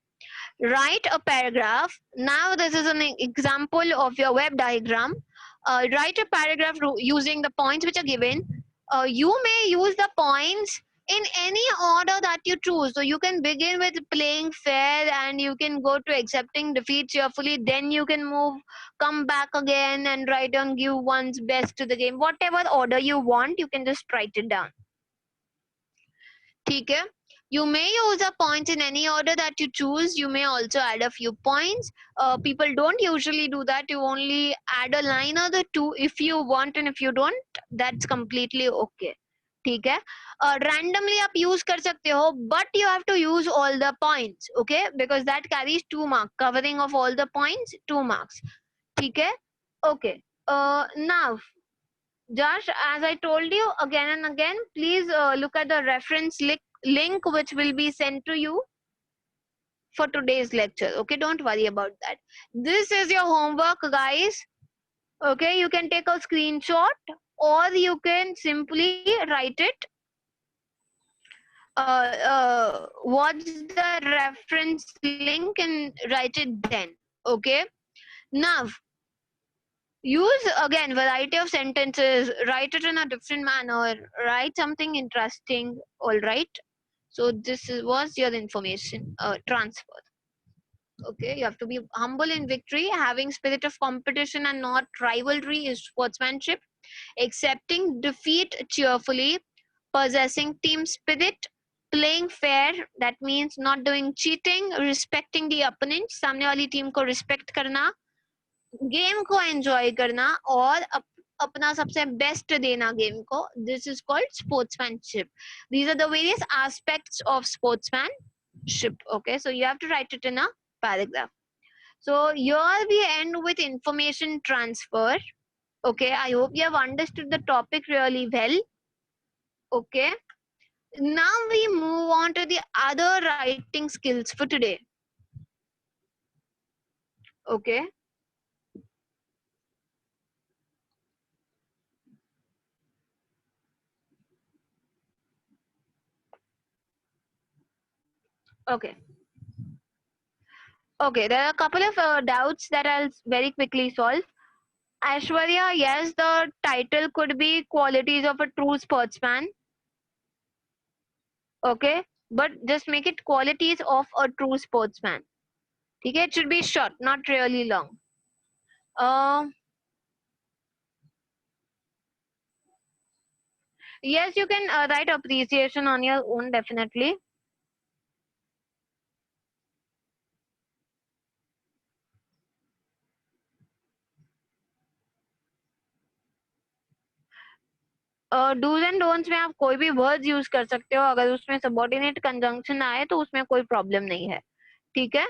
S1: Write a paragraph. Now this is an example of your web diagram. Write a paragraph using the points which are given. You may use the points in any order that you choose. So you can begin with playing fair and you can go to accepting defeat cheerfully. Then you can come back again and write down, give one's best to the game. Whatever order you want, you can just write it down. ठीक है? You may use the points in any order that you choose. You may also add a few points. People don't usually do that. You only add a line or the two if you want, and if you don't, that's completely okay. ठीक है? Randomly आप use कर सकते हो, but you have to use all the points, okay? Because that carries 2 marks. Covering of all the points, 2 marks. ठीक है? Okay. Now, Josh, as I told you again and again, please look at the reference link which will be sent to you for today's lecture. Okay, don't worry about that. This is your homework, guys. Okay, you can take a screenshot or you can simply write it. Watch the reference link and write it then. Okay, now use again variety of sentences, write it in a different manner, write something interesting. All right, so this was your information transfer. Okay, you have to be humble in victory, having spirit of competition and not rivalry is sportsmanship, accepting defeat cheerfully, possessing team spirit, playing fair, that means not doing cheating, respecting the opponent, सामने वाली team को respect करना, game को enjoy करना और अपना सबसे best देना गेम को. This is called sportsmanship. These are the various aspects of sportsmanship. Okay, so you have to write it in a paragraph. So here we end with information transfer. Okay, I hope you have understood the topic really well. Okay, now we move on to the other writing skills for today. Okay, okay, okay. There are a couple of doubts that I'll very quickly solve. Aishwarya, yes, the title could be Qualities of a True Sportsman. Okay, but just make it Qualities of a True Sportsman. Okay, it should be short, not really long. Yes, you can write appreciation on your own, definitely. Dos and don'ts में आप कोई भी words use कर सकते हो, अगर उसमें subordinate conjunction आए तो उसमें कोई प्रॉब्लम नहीं है, ठीक है.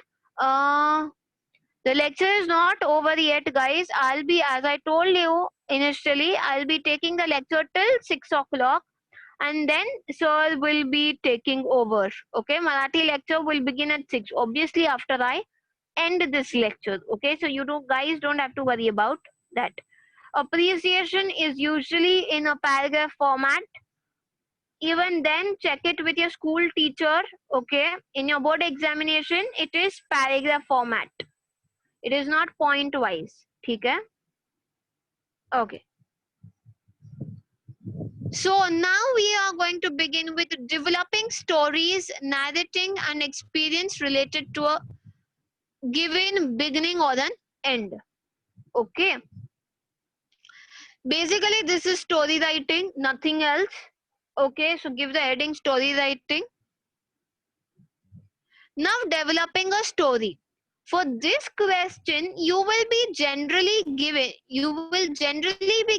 S1: The lecture is not over yet, guys. As I told you initially, I'll be taking the lecture till 6 o'clock, and then sir will be taking over. Okay, Marathi lecture will begin at 6. Obviously, after I end this lecture. Okay, so you guys don't have to worry about that. Appreciation is usually in a paragraph format. Even then, check it with your school teacher. Okay, in your board examination it is paragraph format, it is not point wise. Okay. Okay, so now we are going to begin with developing stories, narrating an experience related to a given beginning or an end. Okay, basically this is story writing, nothing else. Okay, so give the heading story writing. Now, developing a story. For this question, you will generally be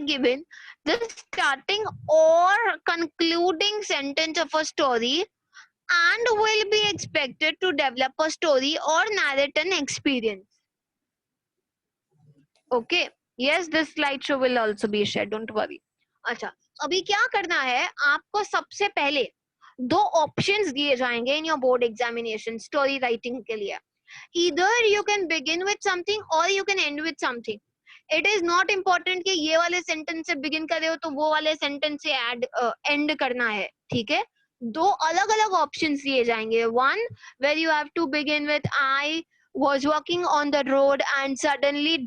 S1: given the starting or concluding sentence of a story, and will be expected to develop a story or narrate an experience. Okay. Yes, this slideshow will also be shared. Don't worry. अच्छा, अभी क्या करना है आपको? सबसे पहले दो options दिए जाएंगे in your board examination story writing के लिए. Either you can begin with something or you can end with something. It is not important कि ये वाले सेंटेंस से बिगिन कर रहे हो तो वो वाले सेंटेंस से एंड करना है, ठीक है. दो अलग अलग ऑप्शंस दिए जाएंगे. One where you have to begin with I was walking on the road and suddenly ...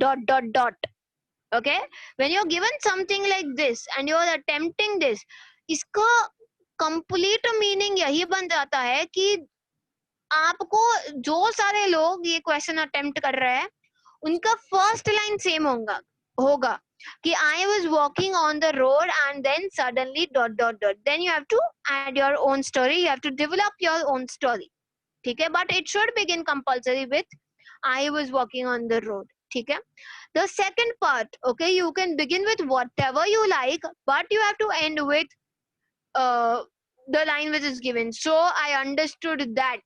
S1: Okay, when you're given something like this and you're attempting this, इसका कंप्लीट मीनिंग यही बन जाता है कि आपको जो सारे लोग ये क्वेश्चन अटेम्प्ट कर रहे हैं उनका फर्स्ट लाइन सेम होगा कि I was walking on the road and then suddenly ... Then you have to add your own story, you have to develop your own story, ठीक है. But it should begin compulsory with I was walking on the road, ठीक है. The second part, okay, you can begin with whatever you like, but you have to end with the line which is given. So I understood that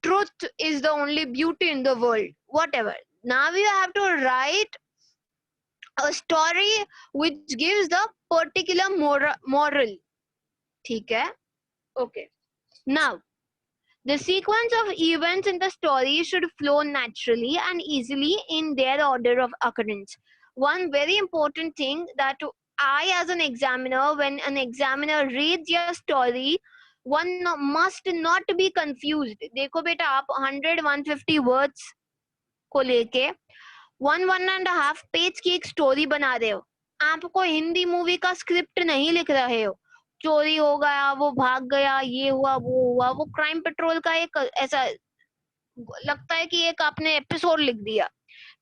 S1: truth is the only beauty in the world, whatever. Now you have to write a story which gives the particular moral, ठीक है. Okay, now the sequence of events in the story should flow naturally and easily in their order of occurrence. One very important thing that I, as an examiner, when an examiner reads your story, one must not be confused. देखो बेटा, आप 100-150 words को लेके 1.5 page की एक story बना रहे हो. आपको हिंदी मूवी का स्क्रिप्ट नहीं लिख रहे हो. चोरी हो गया, वो भाग गया, ये हुआ, वो क्राइम पेट्रोल का एक ऐसा लगता है कि एक आपने एपिसोड लिख दिया,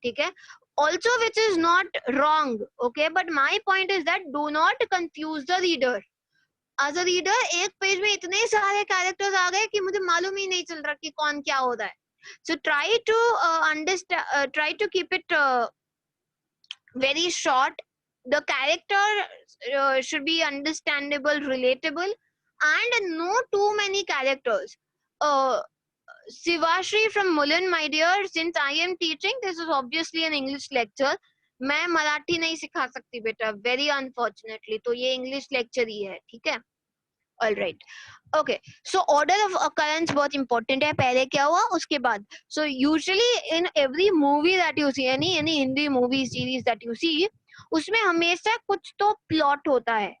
S1: ठीक है. Also, which is not wrong, okay, but my point is that do not confuse the reader. As a reader, एक पेज में इतने सारे कैरेक्टर्स आ गए कि मुझे मालूम ही नहीं चल रहा कि कौन क्या हो रहा है. So try to understand, try to keep it very short. The character should be understandable, relatable, and no too many characters. Sivashri from Mullen, my dear, since I am teaching, this is obviously an English lecture. मैं मराठी नहीं सिखा सकती बेटा, very unfortunately. तो ये English lecture ही है, ठीक है. All right, okay. So order of occurrence बहुत इंपॉर्टेंट है. पहले क्या हुआ उसके बाद. So usually in every movie that you see, any Hindi movie series that you see, उसमें हमेशा कुछ तो प्लॉट होता है.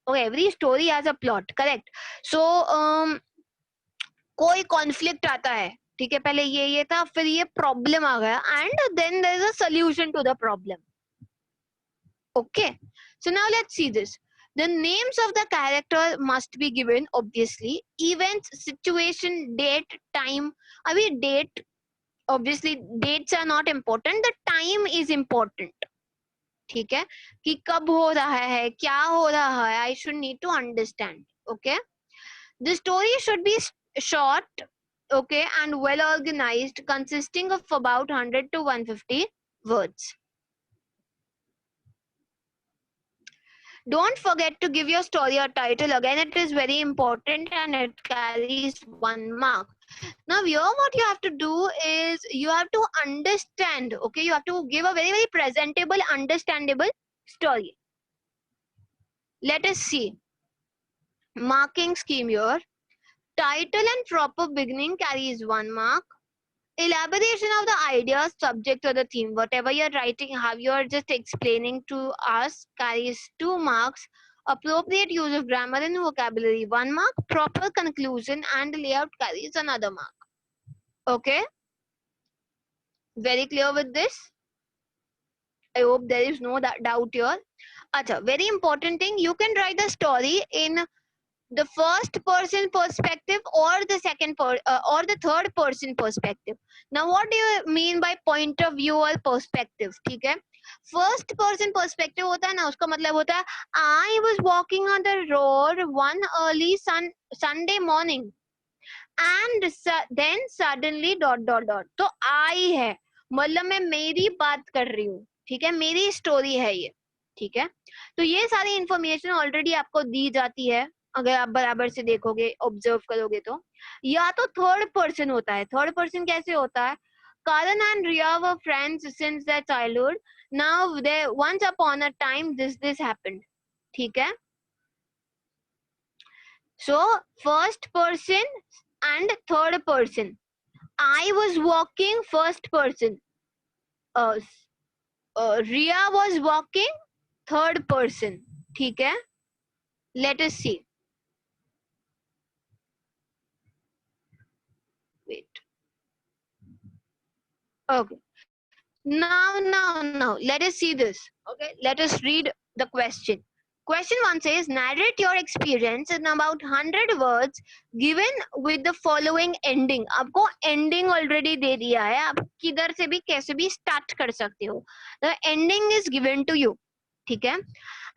S1: Okay, every story has a plot, correct. So कोई कॉन्फ्लिक्ट आता है, ठीक है. पहले ये था, फिर ये प्रॉब्लम आ गया, and then there is a solution to the problem. Okay, so now let's see this. The names of the character must be given, obviously. Events, situation, date, time. I mean, date, obviously, dates are not important. The time is important. ठीक है, कि कब हो रहा है, क्या हो रहा है. I should need to understand. Okay, the story should be short, okay, and well organized, consisting of about 100 to 150 words. Don't forget to give your story a title. Again, it is very important and it carries 1 mark. Now here what you have to do is you have to understand, okay, you have to give a very, very presentable, understandable story. Let us see. Marking scheme here. Title and proper beginning carries 1 mark. Elaboration of the idea, subject, or the theme, whatever you're writing, how you're just explaining to us, carries 2 marks. Appropriate use of grammar and vocabulary, 1 mark. Proper conclusion and layout carries another mark. Okay, very clear with this? I hope there is no doubt here. Acha, very important thing, you can write the story in the first person perspective or the or the third person perspective. Now what do you mean by point of view or perspective? ठीक है, first person perspective होता है ना, उसका मतलब होता है I was walking on the road one early Sunday morning and then suddenly ... तो I है, मतलब मैं मेरी बात कर रही हूँ, ठीक है, मेरी स्टोरी है ये, ठीक है. तो ये सारी इंफॉर्मेशन ऑलरेडी आपको दी जाती है अगर आप बराबर से देखोगे, ऑब्जर्व करोगे तो. या तो थर्ड पर्सन होता है. थर्ड पर्सन कैसे होता है? Karan and Riya were friends since their childhood. Now they once upon a time this happened. ठीक है. So first person and third person. I was walking, first person. Riya was walking, third person. ठीक है. Let us see. Wait. Okay. Now, let us see this. Okay, let us read the question. Question 1 says, narrate your experience in about 100 words given with the following ending. आपको ending already दे दिया है, आप किधर से भी कैसे भी start कर सकते हो. The ending is given to you. ठीक है.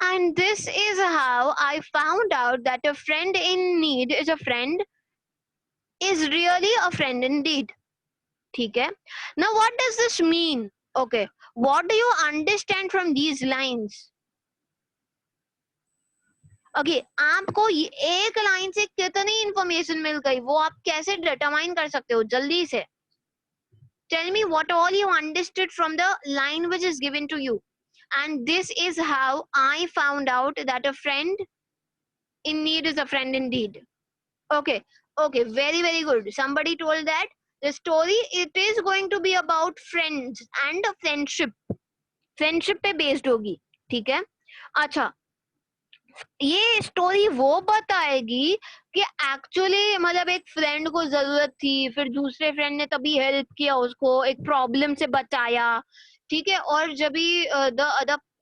S1: And this is how I found out that a friend in need is a friend, is really a friend indeed. ठीक है. Now what does this mean? Okay, what do you understand from these lines? Okay, आपको एक line से कितनी information मिल गई वो आप कैसे डिटरमाइन कर सकते हो जल्दी से? Tell me what all you understood from the line which is given to you. And this is how I found out that a friend in need is a friend indeed. Okay, okay, very, very good. Somebody told that the story, it is going to be about friends and friendship. Friendship पे based होगी, ठीक है. अच्छा, ये story वो बताएगी कि actually मतलब एक फ्रेंड को जरूरत थी, फिर दूसरे फ्रेंड ने तभी हेल्प किया उसको, एक प्रॉब्लम से बचाया, ठीक है. और जब भी द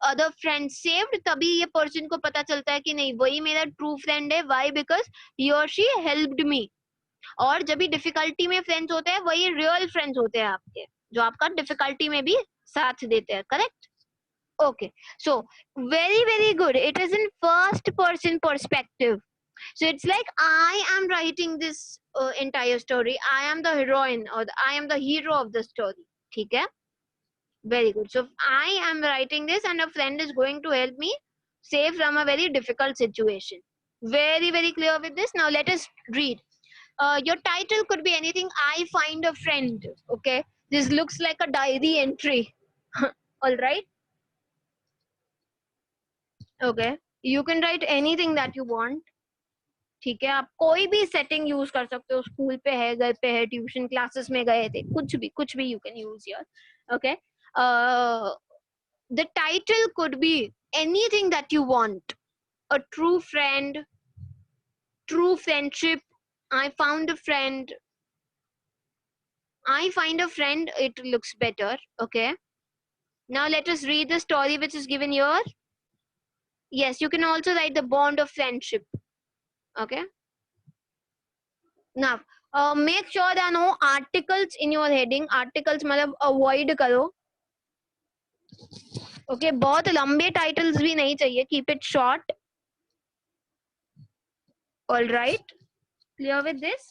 S1: अदर फ्रेंड सेव्ड, तभी ये पर्सन को पता चलता है कि नहीं, वही मेरा ट्रू फ्रेंड है. व्हाई? बिकॉज ही और शी हेल्प्ड मी. और जब भी डिफिकल्टी में फ्रेंड्स होते हैं, वही रियल फ्रेंड्स होते हैं आपके, जो आपका डिफिकल्टी में भी साथ देते हैं. Correct. Okay, so very, very good. It is in first person perspective. So it's like I am writing this entire story. I am the heroine, or I am the hero of the story. ठीक है? Very good. So I am writing this and a friend is going to help me save from a very difficult situation. Very, very clear with this. Now let us read. Your title could be anything. I find a friend. Okay, this looks like a diary entry. All right. Okay, you can write anything that you want. ठीक है, आप कोई भी setting use कर सकते हो, school पे है, घर पे है, ट्यूशन क्लासेस में गए थे, कुछ भी you can use your. Okay, the title could be anything that you want. A true friend, true friendship, I found a friend, I find a friend, it looks better. Okay, now let us read the story which is given here. Yes, you can also write the bond of friendship. Okay, now make sure there are no articles in your heading. Articles मतलब avoid करो. Okay, बहुत लंबे titles भी नहीं चाहिए, keep it short. All right, clear with this?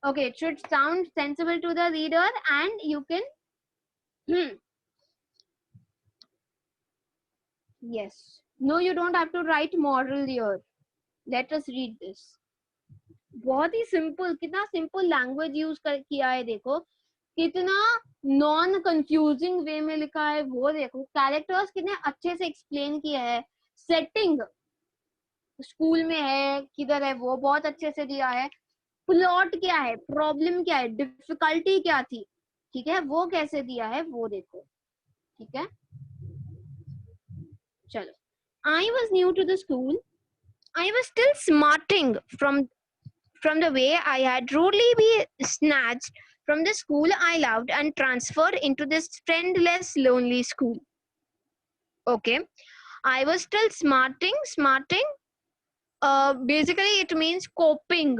S1: Okay, it should sound sensible to the reader and you can yes. No, you don't have to write moral here. Let us read this. बहुत ही simple, कितना simple language use किया है देखो, कितना non confusing वे में लिखा है वो देखो, कैरेक्टर्स कितने अच्छे से एक्सप्लेन किया है, सेटिंग स्कूल में है किधर है वो बहुत अच्छे से दिया है, प्लॉट क्या है, प्रॉब्लम क्या है, डिफिकल्टी क्या थी, ठीक है, वो कैसे दिया है वो देखो. ठीक है, चलो. I was new to the school. I was still smarting from the way I had rudely been snatched from the school I loved and transferred into this friendless, lonely school. Okay, I was still smarting. Basically, it means coping.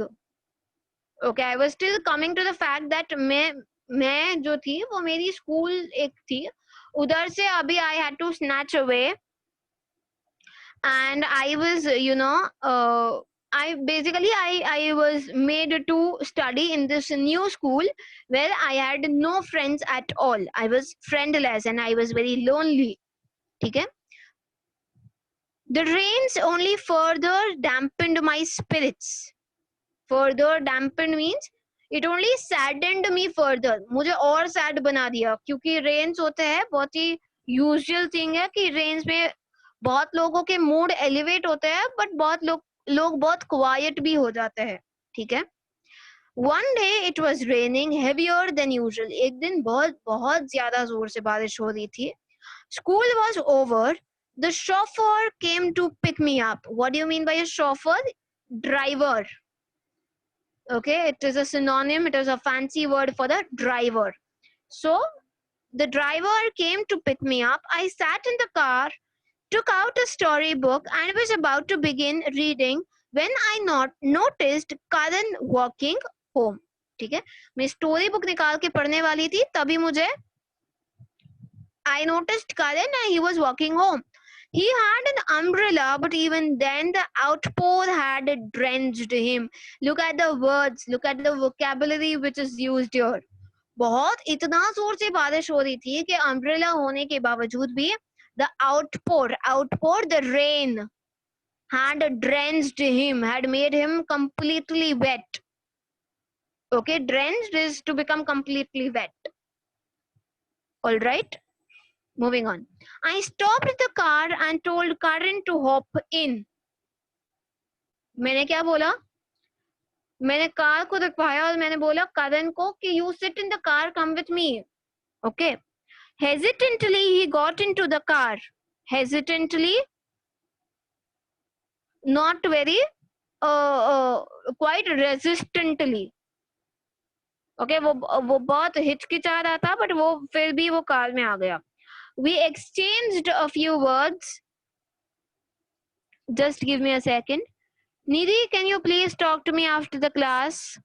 S1: Okay, I was still coming to the fact that मैं जो थी वो मेरी school एक थी, उधर से अभी I had to snatch away, and I was I was made to study in this new school where I had no friends at all. I was friendless and I was very lonely. Okay, the rains only further dampened my spirits. Further dampened means it only saddened me further. मुझे और sad बना दिया, क्योंकि rains होते हैं, बहुत ही usual thing है कि rains में बहुत लोगों के मूड एलिवेट होते हैं, बट बहुत लोग बहुत क्वाइट भी हो जाते हैं. ठीक है, one day it was raining heavier than usual. एक दिन बहुत बहुत ज्यादा जोर से बारिश हो रही थी. School was over. The chauffeur came to pick me up. What do you mean by chauffeur? Driver. Okay, it is a synonym, it is a fancy word for the driver. So the driver came to pick me up. I sat in the car, took out a storybook and was about to begin reading when I noticed Karan walking home. ठीक है, मैं story book निकाल के पढ़ने वाली थी, तभी मुझे I noticed Karan and he was walking home. He had an umbrella, but even then the outpour had drenched him. Look at the words, look at the vocabulary which is used here. बहुत इतना जोर से बारिश हो रही थी कि umbrella होने के बावजूद भी the outpour, the rain had drenched him, had made him completely wet. Okay, drenched is to become completely wet. All right, moving on. I stopped the car and told Karan to hop in. मैंने क्या बोला? मैंने car को दिखाया और मैंने बोला करण को कि you sit in the car, come with me. Okay. Hesitantly he got into the car. Hesitantly, not very, quite resistantly. Okay, वो बहुत हिचकिचा रहा था, but वो फिर भी वो कार में आ गया. We exchanged a few words. Just give me a second. Nidhi, can you please talk to me after the class?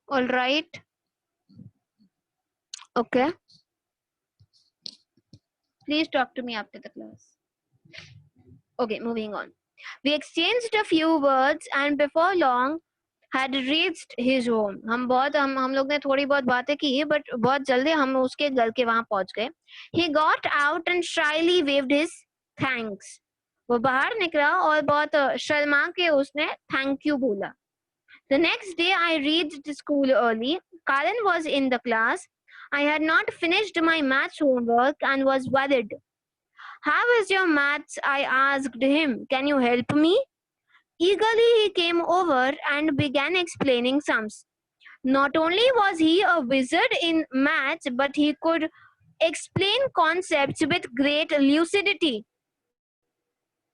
S1: All right. Okay. Please talk to me after the class. Okay, moving on. We exchanged a few words and before long had reached his home. हम लोग ने थोड़ी बहुत बातें की, but बहुत जल्दी हम उसके घर के वहां पहुंच गए. He got out and shyly waved his thanks. वो बाहर निकला और बहुत शर्मा के उसने thank you बोला. The next day I reached school early. Karan was in the class. I had not finished my maths homework and was worried. How is your maths? I asked him. Can you help me? Eagerly he came over and began explaining sums. Not only was he a wizard in maths, but he could explain concepts with great lucidity.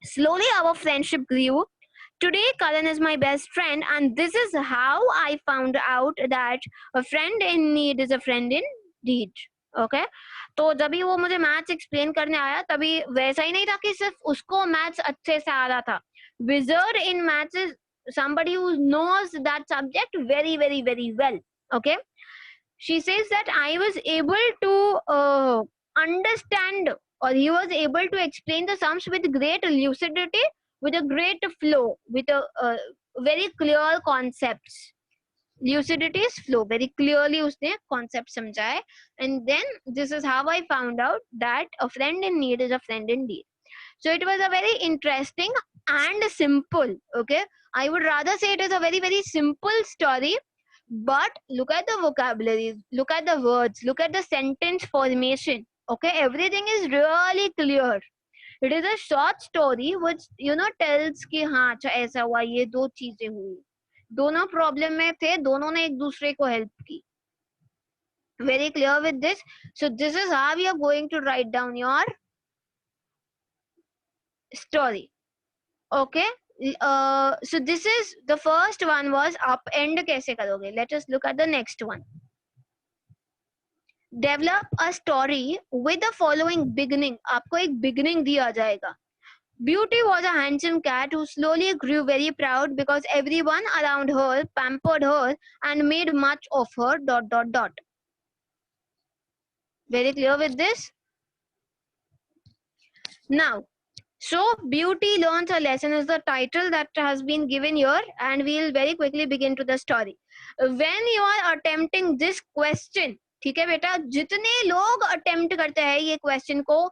S1: Slowly our friendship grew. Today, Karan is my best friend, and this is how I found out that a friend in need is a friend in deed. Okay? तो जब भी वो मुझे maths explain करने आया तभी वैसा ही नहीं था कि सिर्फ उसको मैथ्स अच्छे से आ रहा था. Wizard in maths is somebody who knows that subject very, very, very well. Okay? She says that I was able to understand, or he was able to explain the sums with great lucidity, with a great flow, with a very clear concepts. Lucidity is flow. Very clearly उसने concept समझा है. And then this is how I found out that a friend in need is a friend indeed. So it was a very interesting and simple. Okay, I would rather say it is a very, very simple story. But look at the vocabulary, look at the words, look at the sentence formation. Okay, everything is really clear. It is a short story which tells कि हाँ अच्छा ऐसा हुआ, ये दो चीजें हुई, दोनों प्रॉब्लम में थे, दोनों ने एक दूसरे को हेल्प की. Very clear with this. So this is how you are going to write down your story. Okay. So this is the first one was up end कैसे करोगे. Let us look at the next one. Develop a story with the following beginning. आपको एक beginning दिया जाएगा. Beauty was a handsome cat who slowly grew very proud because everyone around her pampered her and made much of her. ... Very clear with this? Now, so Beauty Learns a Lesson is the title that has been given here, and we'll very quickly begin to the story. When you are attempting this question, ठीक है बेटा, जितने लोग attempt करते हैं ये question को,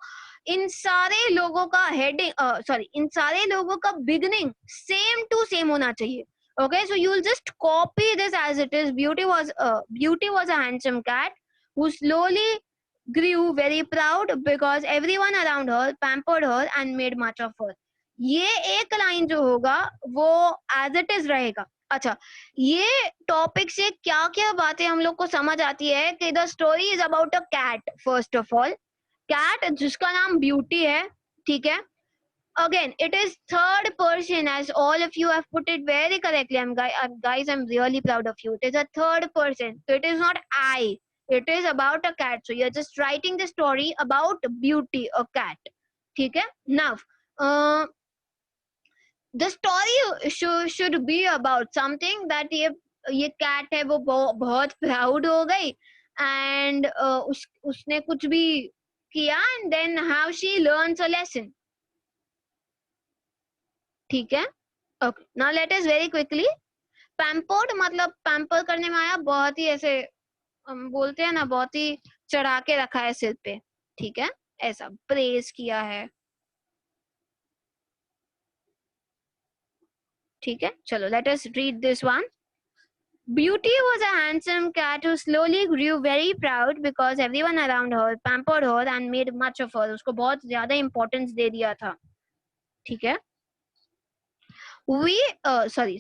S1: इन सारे लोगों का हेडिंग इन सारे लोगों का बिगनिंग सेम टू सेम होना चाहिए. Okay, so you will just copy this as it is. Beauty was a handsome cat who slowly grew very proud because everyone around her pampered her and made much of her. ये एक line जो होगा वो as it is रहेगा. अच्छा, ये topic से क्या क्या बातें हम लोग को समझ आती है कि the story is about a cat. First of all, cat जिसका नाम ब्यूटी है. ठीक है. Again, it is third person, as all of you have put it very correctly. Guys, I'm really proud of you. It is a third person, so it is not I. It is about a cat. So you're just writing the story about Beauty, a cat. ठीक है. Now, the story should be about something that ये cat है वो बहुत proud हो गई and उसने कुछ भी किया and then how she learns a lesson. ठीक है. Okay, now let us very quickly. Pampered मतलब पैम्पर करने में आया, बहुत ही ऐसे हम बोलते हैं ना, बहुत ही चढ़ा के रखा है सिर पे. ठीक है, ऐसा प्रेज किया है. ठीक है, चलो late us read this one. Beauty was a handsome cat who slowly grew very proud because everyone around her pampered her and made much of her. उसको बहुत ज्यादा importance दे दिया था. ठीक है. Sorry.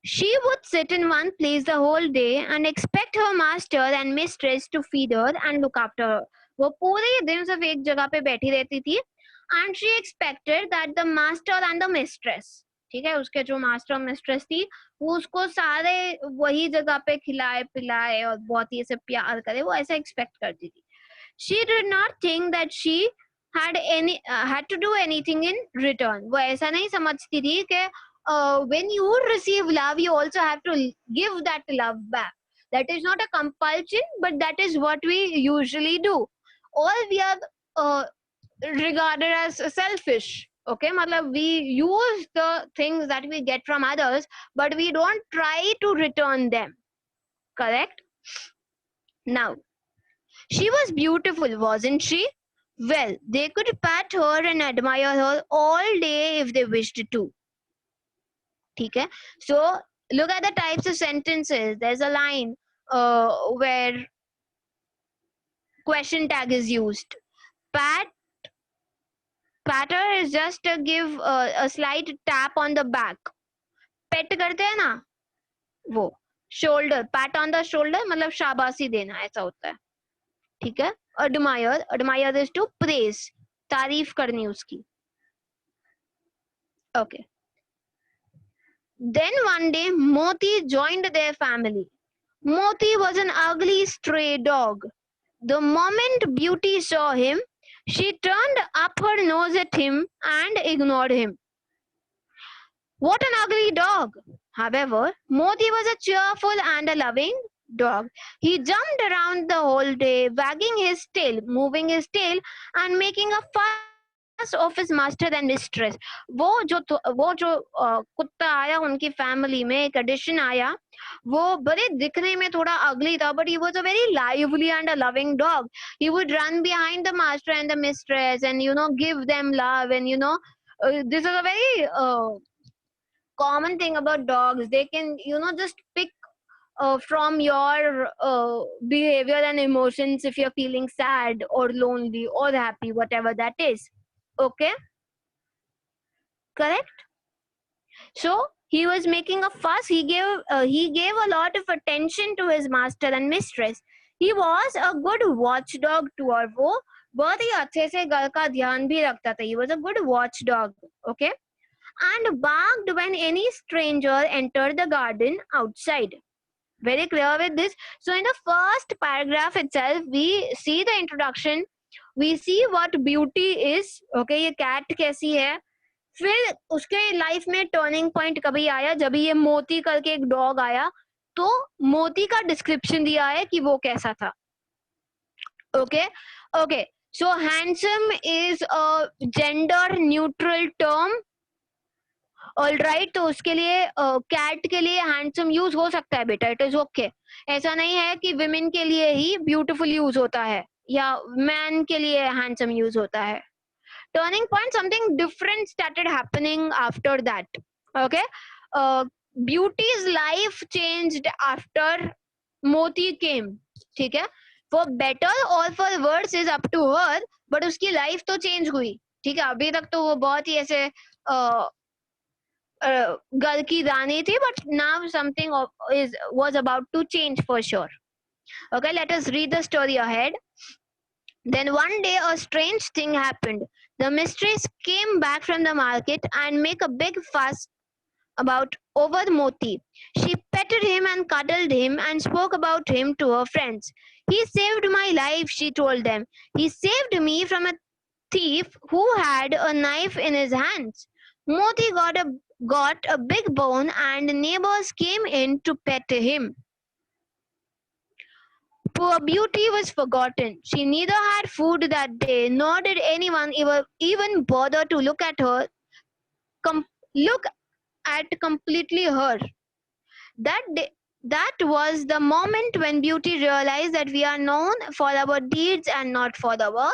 S1: She would sit in one place the whole day and expect her master and mistress to feed her and look after her. वो पूरे दिन सिर्फ एक जगह पे बैठी रहती थी and she expected that the master and the mistress, ठीक है, उसके जो मास्टर और मिस्ट्रेस थी वो उसको सारे वही जगह पे खिलाए पिलाए और बहुत ही ऐसे प्यार करे, वो ऐसा एक्सपेक्ट करती थी. She did not think that she had to do anything in return. वो ऐसा नहीं समझती थी कि when you receive love, you also have to give that love back. That is not a compulsion, but that is what we usually do. Or we are regarded as selfish. Okay, matlab we use the things that we get from others, but we don't try to return them. Correct? Now, she was beautiful, wasn't she? Well, they could pat her and admire her all day if they wished to. ठीक है. So look at the types of sentences. There's a line where question tag is used. Pat Patter is just to give a slight tap on the back. Pet करते हैं ना वो. Shoulder, pat on the shoulder मतलब शाबाशी देना, ऐसा होता है. ठीक है. Admire is to praise, तारीफ करनी उसकी. Okay. Then one day Moti joined their family. Moti was an ugly stray dog. The moment Beauty saw him, she turned up her nose at him and ignored him. What an ugly dog! However, Moti was a cheerful and a loving dog. He jumped around the whole day, wagging his tail, moving his tail, and making a fuss of his master and mistress. वो जो कुत्ता आया उनकी family में, एक addition आया, वो बड़े दिखने में थोड़ा अगली था, but he was a very lively and a loving dog. He would run behind the master and the mistress and give them love, and this is a very common thing about dogs. They can just pick from your behavior and emotions if you're feeling sad or lonely or happy, whatever that is. Okay, correct. So he was making a fuss. He gave a lot of attention to his master and mistress. He was a good watchdog to her. वो बहुत ही अच्छे से घर का ध्यान भी रखता था. He was a good watchdog. Okay, and barked when any stranger entered the garden outside. Very clear with this. So in the first paragraph itself, we see the introduction. We see what Beauty is. Okay, ये cat कैसी है. फिर उसके life में turning point कभी आया जब ये मोती करके एक डॉग आया, तो मोती का डिस्क्रिप्शन दिया है कि वो कैसा था. Okay okay. So handsome is a gender neutral term. All right. तो उसके लिए कैट के लिए हैंडसम यूज हो सकता है बेटा, इट इज ओके. ऐसा नहीं है कि विमेन के लिए ही ब्यूटीफुल यूज होता है या मैन के लिए हैंडसम यूज होता है. Turning point, something different started happening after that. Okay, Beauty's life changed after Moti came. ठीक है. For better or for worse is up to her, but उसकी life तो change हुई. ठीक है. अभी तक तो वो बहुत ही ऐसे घर की रानी थी, but now something was about to change for sure. Okay, let us read the story ahead. Then one day a strange thing happened. The mistress came back from the market and made a big fuss about over Moti. She petted him and cuddled him and spoke about him to her friends. He saved my life, she told them. He saved me from a thief who had a knife in his hands. Moti got a big bone and neighbors came in to pet him. Poor Beauty was forgotten. She neither had food that day, nor did anyone even bother to look at her, completely her. That was the moment when Beauty realized that we are known for our deeds and not for our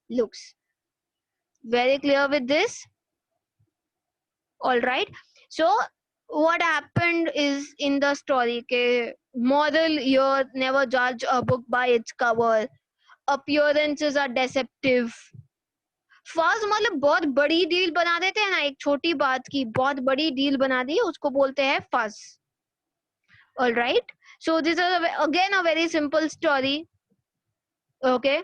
S1: looks. Very clear with this? All right. So what happened is in the story, के moral here, never judge a book by its cover. Appearances are deceptive. First मतलब बहुत बड़ी deal बना देते हैं ना, एक छोटी बात की बहुत बड़ी डील बना दी, उसको बोलते हैं फस. All right. So this is again a very simple story. Okay.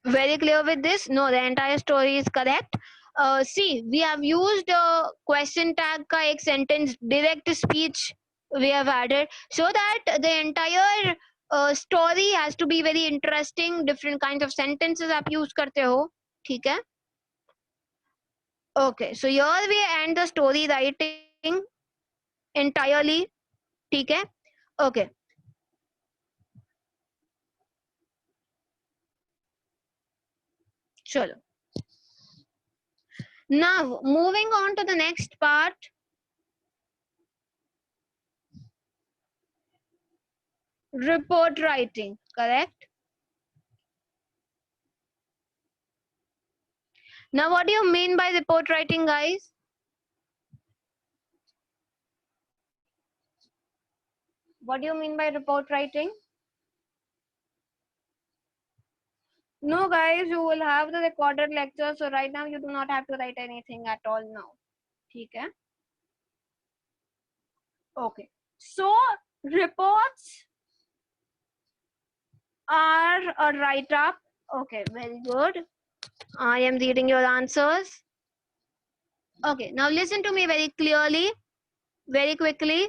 S1: Very clear with this? No, the entire story is correct. See, we have used question tag का एक sentence, direct speech we have added, so that the entire story has to be very interesting. Different kinds of sentences आप use करते हो. ठीक है. Okay, so here we end the story writing entirely. ठीक है. Okay. चलो. Now moving on to the next part. Report writing, correct? Now what do you mean by report writing, guys? What do you mean by report writing? No, guys, you will have the recorded lecture. So right now you do not have to write anything at all now. ठीक है? Okay. So reports are a write-up. Okay, very good. I am reading your answers. Okay, now listen to me very clearly, very quickly.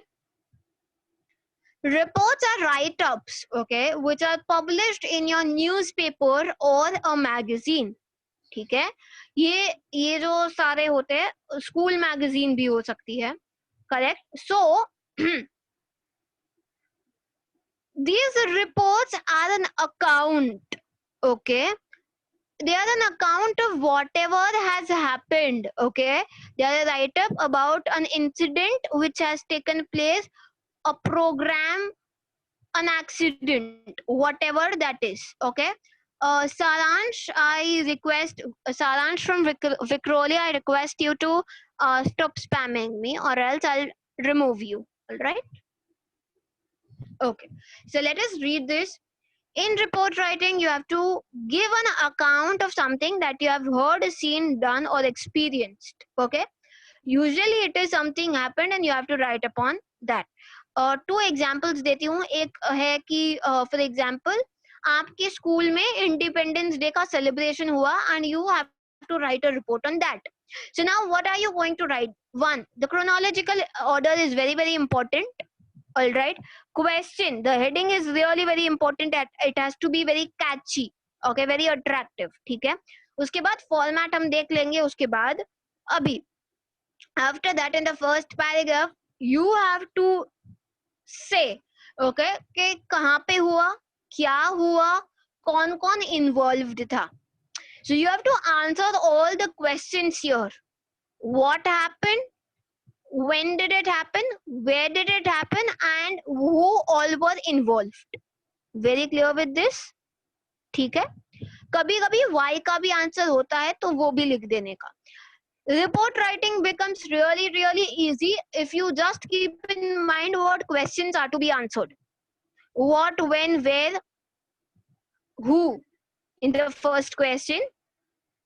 S1: Reports are write-ups, okay, which are published in your newspaper or a magazine. ठीक है, ये जो सारे होते हैं, school magazine भी हो सकती है, correct? So these reports are an account, okay? They are an account of whatever has happened, okay? They are a write-up about an incident which has taken place, a program, an accident, whatever that is, okay? Saransh, I request, Saransh from Vicrolia, I request you to stop spamming me or else I'll remove you, all right? Okay, so let us read this. In report writing, you have to give an account of something that you have heard, seen, done, or experienced. Okay. Usually, it is something happened, and you have to write upon that. Two examples देती हूँ. एक है कि for example, आपके school में independence day का celebration हुआ and you have to write a report on that. So now what are you going to write? One, the chronological order is very, very important. All right. Question, the heading is really very important. It has to be very catchy, okay, very attractive. ठीक है, उसके बाद format हम देख लेंगे उसके बाद. अभी after that, in the first paragraph, you have to say, okay, कि कहाँ पे हुआ, क्या हुआ, कौन कौन involved था. So you have to answer all the questions here. What happened, when did it happen, where did it happen, and who all were involved. Very clear with this? ठीक है. कभी कभी why का भी आंसर होता है तो वो भी लिख देने का. Report writing becomes really, really easy if you just keep in mind what questions are to be answered. What, when, where, who in the first question,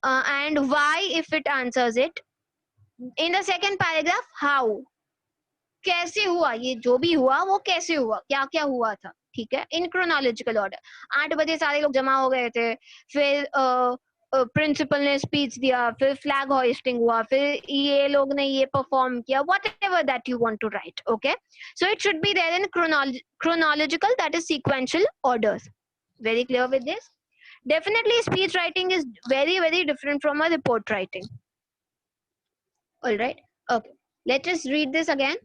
S1: and why if it answers it. In the second paragraph, how, कैसे हुआ, ये जो भी हुआ वो कैसे हुआ, क्या क्या हुआ था. ठीक है, इन क्रोनोलॉजिकल ऑर्डर. 8 बजे सारे लोग जमा हो गए थे, फिर प्रिंसिपल ने स्पीच दिया, फिर फ्लैग होइस्टिंग हुआ, फिर ये लोग ने ये परफॉर्म किया, whatever that you want to write. Okay, so it should be there in chronological, that is sequential orders. Very clear with this? Definitely speech writing is very, very different from a report writing. All right. Okay, let us read this again.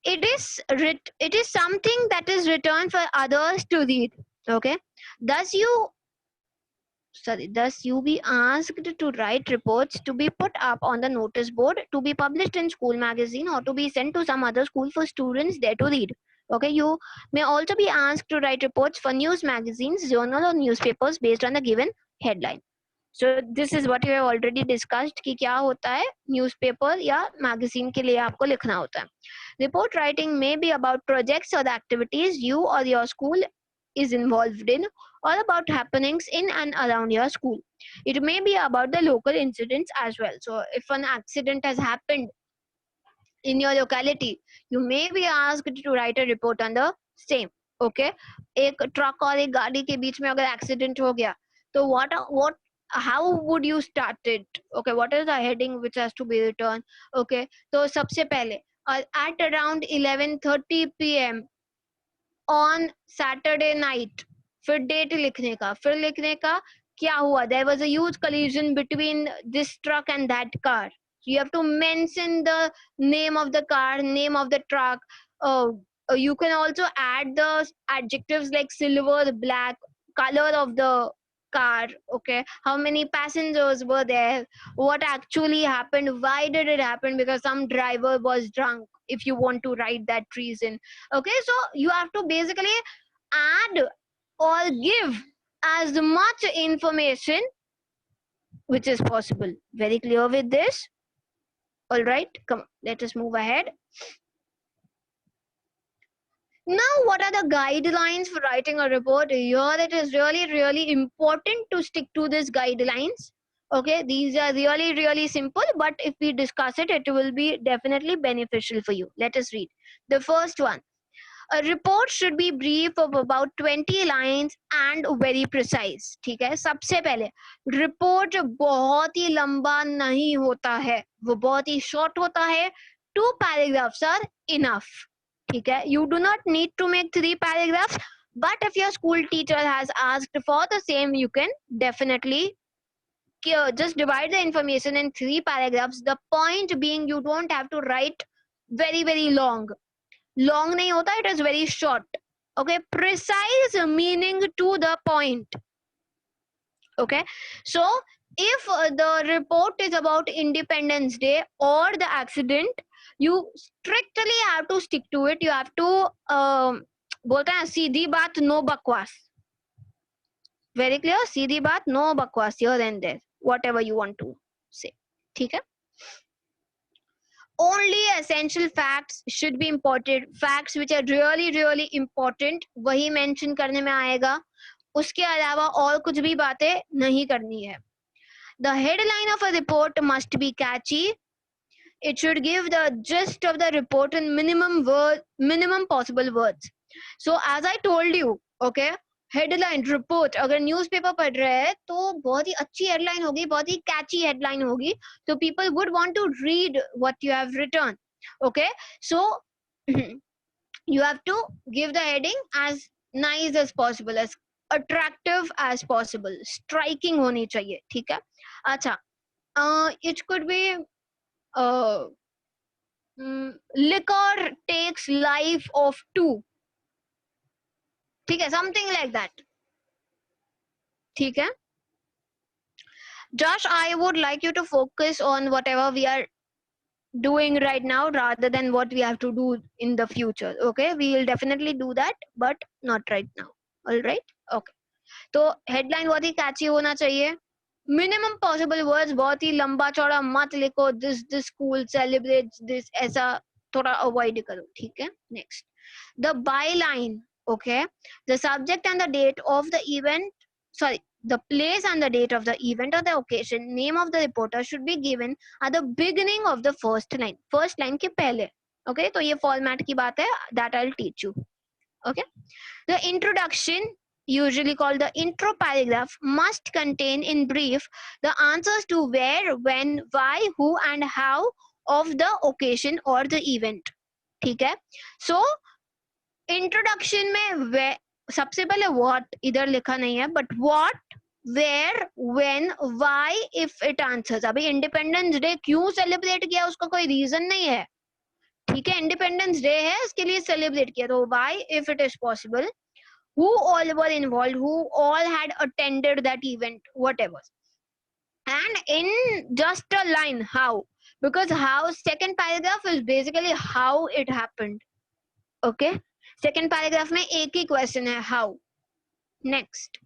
S1: It is something that is written for others to read. Okay, thus you be asked to write reports to be put up on the notice board, to be published in school magazine, or to be sent to some other school for students there to read. Okay, you may also be asked to write reports for news magazines, journal, or newspapers based on the given headline. So this is what you have already discussed कि क्या होता है newspaper या magazine के लिए आपको लिखना होता है. Report writing may be about projects or activities you or your school is involved in, or about happenings in and around your school. It may be about the local incidents as well. So if an accident has happened in your locality, you may be asked to write a report on the same. Okay, एक truck और एक गाड़ी के बीच में अगर accident हो गया तो what how would you start it? Okay, what is the heading which has to be written? Okay, तो सबसे पहले at around 11:30 p.m. on Saturday night, फिर डेट लिखने का, फिर लिखने का क्या हुआ. There was a huge collision between this truck and that car. So you have to mention the name of the car, name of the truck. You can also add the adjectives like silver, black, color of the car. Okay, how many passengers were there, what actually happened, why did it happen, because some driver was drunk, if you want to write that reason. Okay, so you have to basically add or give as much information which is possible. Very clear with this? All right, come, let us move ahead. Now, what are the guidelines for writing a report? Here it is really important to stick to these guidelines. Okay, these are really simple, but if we discuss it, it will be definitely beneficial for you. Let us read the first one. A report should be brief of about 20 lines and very precise. ठीक है, सबसे पहले report बहुत ही लंबा नहीं होता है, वो बहुत ही शॉर्ट होता है. 2 paragraphs are enough. ठीक है, you do not need to make 3 paragraphs, but if your school teacher has asked for the same, you can definitely just divide the information in 3 paragraphs. The point being, you don't have to write very long. Long nahi hota, it is very short. Okay, precise, meaning to the point. Okay, so if the report is about Independence Day or the accident, you strictly have to stick to it. You have to बोलते हैं सीधी बात, no bakwas. Very clear, सीधी बात, no bakwas here and there, whatever you want to say. ठीक है. Only essential facts should be imported. Facts which are really important वही mention करने में आएगा. उसके अलावा और कुछ भी बातें नहीं करनी है. The headline of a report must be catchy. It should give the gist of the report in minimum possible words. So as I told you, okay, headline report, अगर न्यूज़पेपर पढ़ रहे हैं तो बहुत ही अच्छी हेडलाइन होगी, बहुत ही कैची हेडलाइन होगी, तो people would want to read what you have written. Okay, so you have to give the heading as nice as possible, as attractive as possible, striking होनी चाहिए. ठीक है. अच्छा, it could be liquor takes life of 2. ठीक है, something like that. ठीक है. Josh, I would like you to focus on whatever we are doing right now rather than what we have to do in the future. Okay, we will definitely do that, but not right now. All right. Okay, तो headline बहुत ही catchy होना चाहिए. Minimum possible words, बहुत ही लंबा चौड़ा मत लिखो. This school celebrates this, ऐसा थोड़ा avoid करो. ठीक है. Next, the byline. Okay, the subject and the date of the event, sorry, the place and the date of the event or the occasion, name of the reporter should be given at the beginning of the first line. First line के पहले. Okay, तो ये format की बात है, that I'll teach you. Okay, the introduction, usually called the intro paragraph, must contain in brief the answers to where, when, why, who and how of the occasion or the event. ठीक है. So introduction में सबसे पहले what इधर लिखा नहीं है, but what, where, when, why, if it answers. अभी इंडिपेंडेंस डे क्यों सेलिब्रेट किया, उसका कोई रीजन नहीं है. ठीक है, इंडिपेंडेंस डे है, इसके लिए सेलिब्रेट किया. तो why, if it is possible, who all were involved, who all had attended that event, whatever. And in just a line, how, because how, second paragraph is basically how it happened. Okay, second paragraph में एक ही question है, how. Next,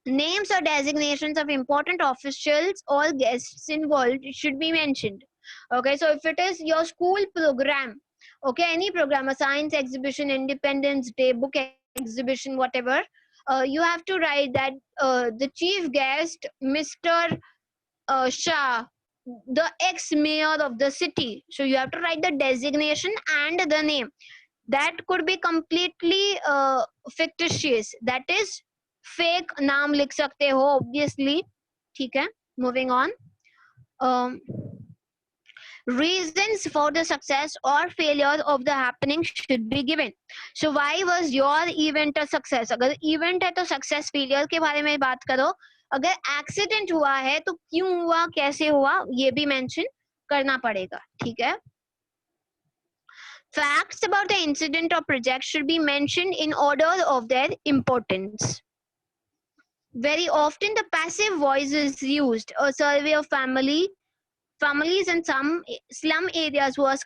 S1: names or designations of important officials or guests involved should be mentioned. Okay, so if it is your school program, okay, any program, a science exhibition, Independence Day, book exhibition, whatever, you have to write that the chief guest, Mr. Shah, the ex-mayor of the city. So you have to write the designation and the name. That could be completely fictitious, that is fake नाम लिख सकते हो obviously. ठीक है. Moving on, reasons for the success or failure of the happening should be given. So why was your event a success? अगर event है तो success failure के बारे में बात करो. अगर accident हुआ है तो क्यों हुआ, कैसे हुआ, ये भी mention करना पड़ेगा. ठीक है. Facts about the incident or project should be mentioned in order of their importance. Very often the passive voice is used. A survey of families in some slum areas was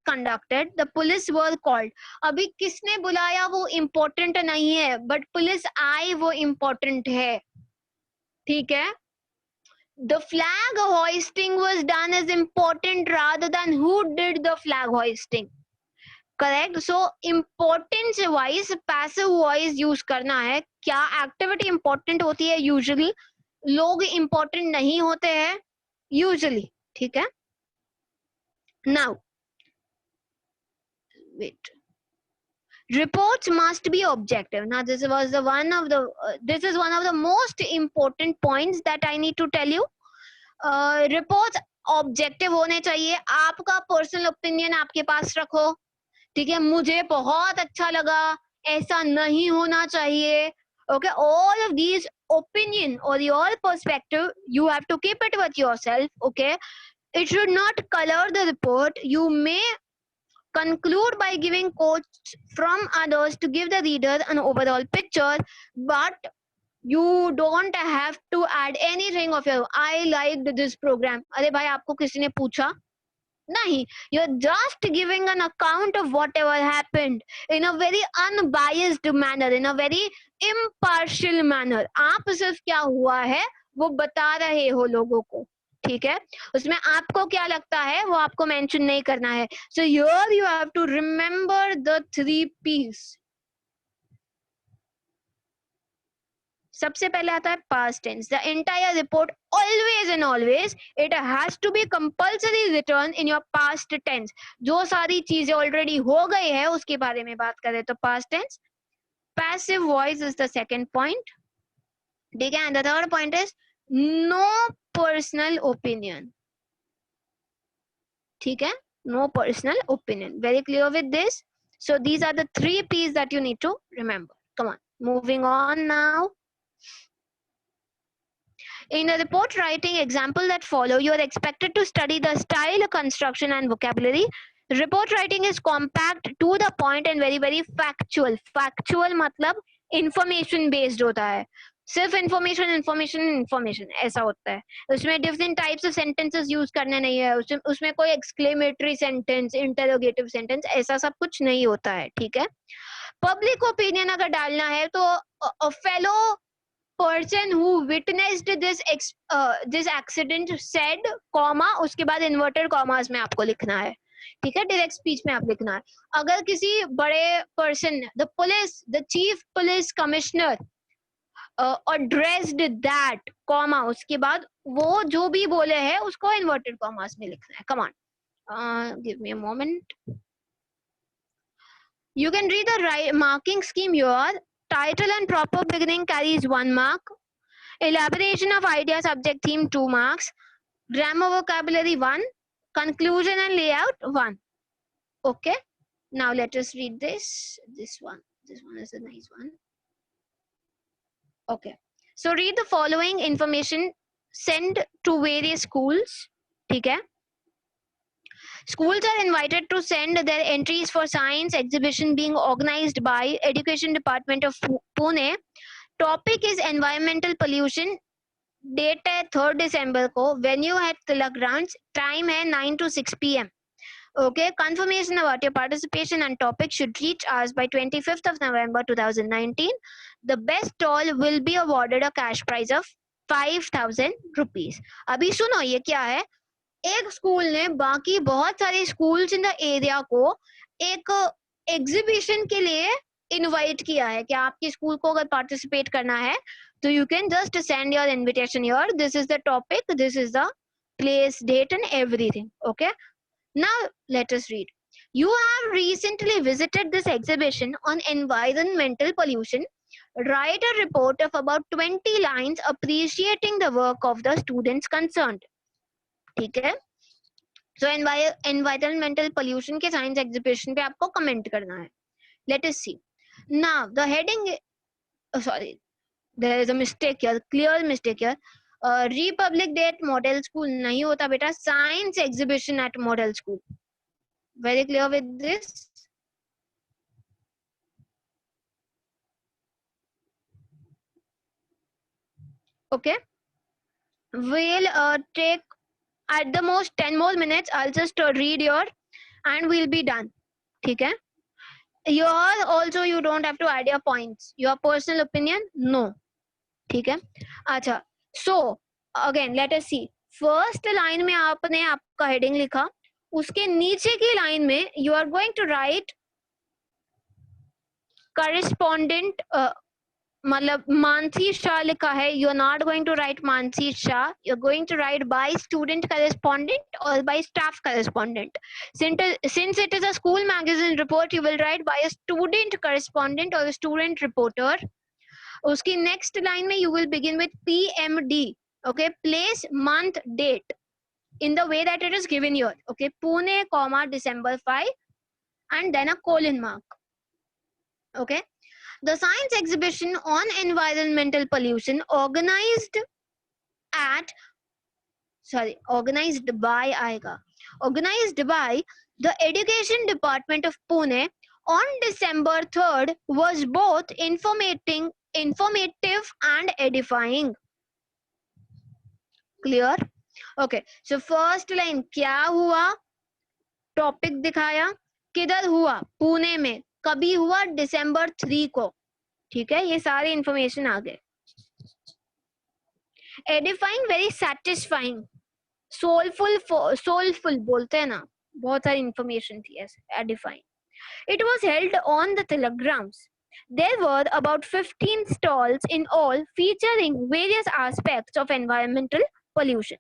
S1: conducted. The police were called. अभी किसने बुलाया वो important नहीं है, but police आई वो important है. ठीक है. The flag hoisting was done as important rather than who did the flag hoisting. Correct. So importance wise passive voice use करना है. क्या एक्टिविटी इंपॉर्टेंट होती है यूजुअली, लोग इंपॉर्टेंट नहीं होते हैं यूजुअली. ठीक है. Now wait. Reports must be objective. Now this was the one of the this is one of the most important points that I need to tell you. Reports objective होने चाहिए. आपका personal opinion आपके पास रखो. ठीक है. मुझे बहुत अच्छा लगा, ऐसा नहीं होना चाहिए. Okay, all of these opinion or your perspective, you have to keep it with yourself. Okay, it should not color the report. You may conclude by giving quotes from others to give the reader an overall picture, but you don't have to add anything of your. I liked this program. अरे भाई, आपको किसी ने पूछा? नहीं. You're just giving an account of whatever happened in a very unbiased manner, in a very impartial manner. आप सिर्फ क्या हुआ है वो बता रहे हो लोगों को. ठीक है. उसमें आपको क्या लगता है वो आपको मेंशन नहीं करना है. So here you have to remember the 3 P's. सबसे पहले आता है past tense. The entire report always and always it has to be compulsory written in your past tense. जो सारी चीजें already हो गई है उसके बारे में बात करें तो past tense. Passive voice is the second point. ठीक है. And the third point is no personal opinion. ठीक है. No personal opinion. Very clear with this? So these are the 3 P's that you need to remember. Come on. Moving on now. In the report writing example that follow, you are expected to study the style, construction and vocabulary. Report writing is compact, to the point and very very factual. Factual मतलब information based होता है. सिर्फ information information information ऐसा होता है. उसमें different types of sentences use करने नहीं है. उसमें कोई exclamatory sentence, interrogative sentence ऐसा सब कुछ नहीं होता है. ठीक है. Public opinion अगर डालना है तो a fellow person who witnessed this accident said, comma उसके बाद इन्वर्टेड कॉमास में आपको लिखना है. ठीक है. डायरेक्ट स्पीच में आप लिखना है. अगर किसी बड़े person, the police, the chief police commissioner addressed that, comma उसके बाद वो जो भी बोले हैं उसको इन्वर्टेड कॉमास में लिखना है. Come on, give me a moment. You can read the marking scheme here. Title and proper beginning carries 1 mark. Elaboration of idea, subject, theme 2 marks. Grammar, vocabulary 1. Conclusion and layout 1. Okay. Now let us read this. This one is a nice one. Okay. So read the following information sent to various schools. ठीक है. Schools are invited to send their entries for science exhibition being organized by Education Department of Pune. Topic is environmental pollution. Date है 3rd December को. Venue है Tilak Grounds. Time है 9 to 6 p.m. Okay. Confirmation about your participation and topic should reach us by 25th of November 2019. The best stall will be awarded a cash prize of 5,000 rupees. अभी सुनो ये क्या है. एक school ने बाकी बहुत सारे स्कूल्स इन द एरिया को एक एग्जीबिशन के लिए इनवाइट किया है कि आपके स्कूल को अगर पार्टिसिपेट करना है तो you can just send your invitation here. This is the topic, this is the place, date and everything. Okay. Now let us read. You have recently visited this exhibition on environmental pollution. Write a report of about 20 lines appreciating the work of the students concerned. ठीक है. So environmental pollution के science exhibition पे आपको comment करना है. Let us see. Now the heading, sorry, there is a mistake here, clear mistake here. Republic Day at Model School नहीं होता बेटा, science exhibition at Model School. Very clear with this? Okay. We'll take at the most 10 more minutes. I'll just read your and we'll be done. ठीक है. Here also you don't have to add your points. Your personal opinion, no. ठीक है. अच्छा. So again let us see. First line में आपने आपका heading लिखा. उसके नीचे की line में you are going to write correspondent मतलब मानसी शाह लिखा है, you are not going to write Mansi Shah, you're going to write by student correspondent or by staff correspondent. Since it is a school magazine report, you will write by a student correspondent or a student reporter. उसकी next line में you will begin with PMD, okay, place, month, date in the way that it is given here, okay, Pune, comma, December 5, and then a colon mark, okay. The science exhibition on environmental pollution organized by the Education Department of Pune on December 3rd was both informative and edifying. Clear? Okay, so first line क्या हुआ, topic दिखाया, किधर हुआ, पुणे में, कभी हुआ, December 3 को, ठीक है, ये सारे इंफॉर्मेशन आ गए. एडिफाइंग, वेरी सैटिस्फाइंग, सोलफुल बोलते हैं ना, बहुत सारी इंफॉर्मेशन थी ऐसे. एडिफाइंग. It was held on the telegrams. There were about 15 stalls in all featuring various aspects of environmental pollution.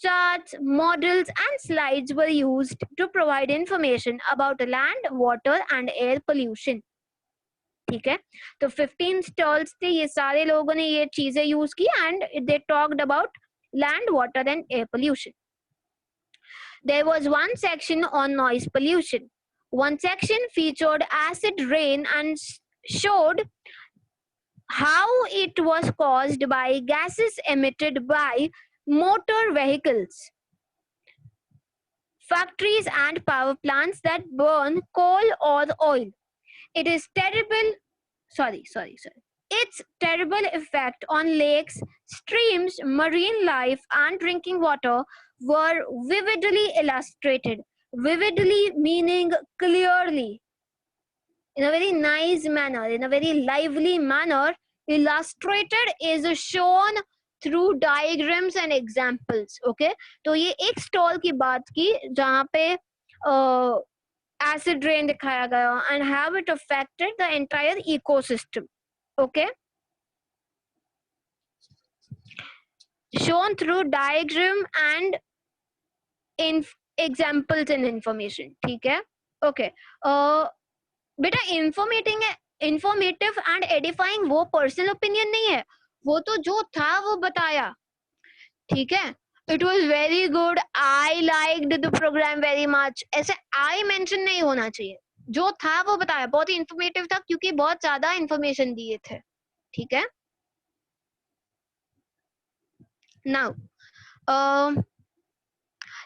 S1: Charts, models and slides were used to provide information about land, water and air pollution. ठीक है, तो 15 stalls थे, ये सारे लोगों ने ये चीजें यूज की and they talked about land, water and air pollution. There was one section on noise pollution. One section featured acid rain and showed how it was caused by gases emitted by motor vehicles, factories and power plants that burn coal or oil. Its terrible effect on lakes, streams, marine life and drinking water were vividly illustrated. Vividly meaning clearly, in a very nice manner, in a very lively manner. Illustrated is shown through diagrams and examples. Okay, तो ये एक stall की बात की जहाँ पे acid rain दिखाया गया and how it affected the entire ecosystem. Okay, shown through diagram and in examples and information. ठीक है, okay. बेटा informative and edifying वो personal opinion नहीं है, वो तो जो था वो बताया. ठीक है, it was very good, I liked the program very much, ऐसे I mention नहीं होना चाहिए, जो था वो बताया. बहुत ही इंफॉर्मेटिव था क्योंकि बहुत ज्यादा इंफॉर्मेशन दिए थे. ठीक है. Now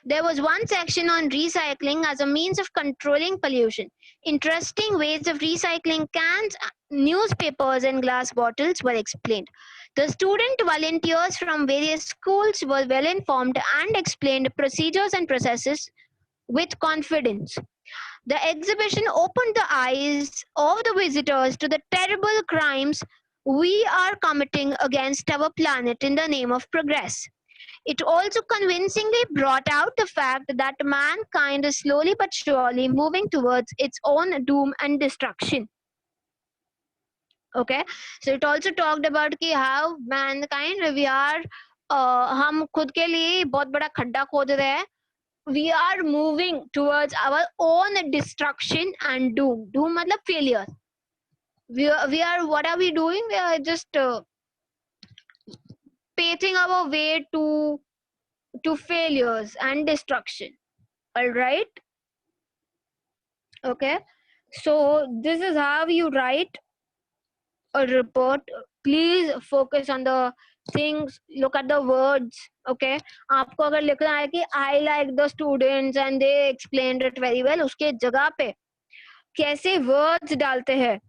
S1: there was one section on recycling as a means of controlling pollution. Interesting ways of recycling cans, newspapers and glass bottles were explained. The student volunteers from various schools were well informed and explained procedures and processes with confidence. The exhibition opened the eyes of the visitors to the terrible crimes we are committing against our planet in the name of progress. It also convincingly brought out the fact that mankind is slowly but surely moving towards its own doom and destruction. Okay, so it also talked about कि how mankind we are हम खुद के लिए बहुत बड़ा खड्डा खोद रहे हैं. We are moving towards our own destruction and doom. Doom मतलब failure. We are what are we doing? We are just paving our way to failures and destruction. All right. Okay, so this is how you write a report. Please focus on the things, look at the words. Okay, आपको अगर लिखना है कि I like the students and they explained it very well, उसके जगह पे कैसे words डालते हैं.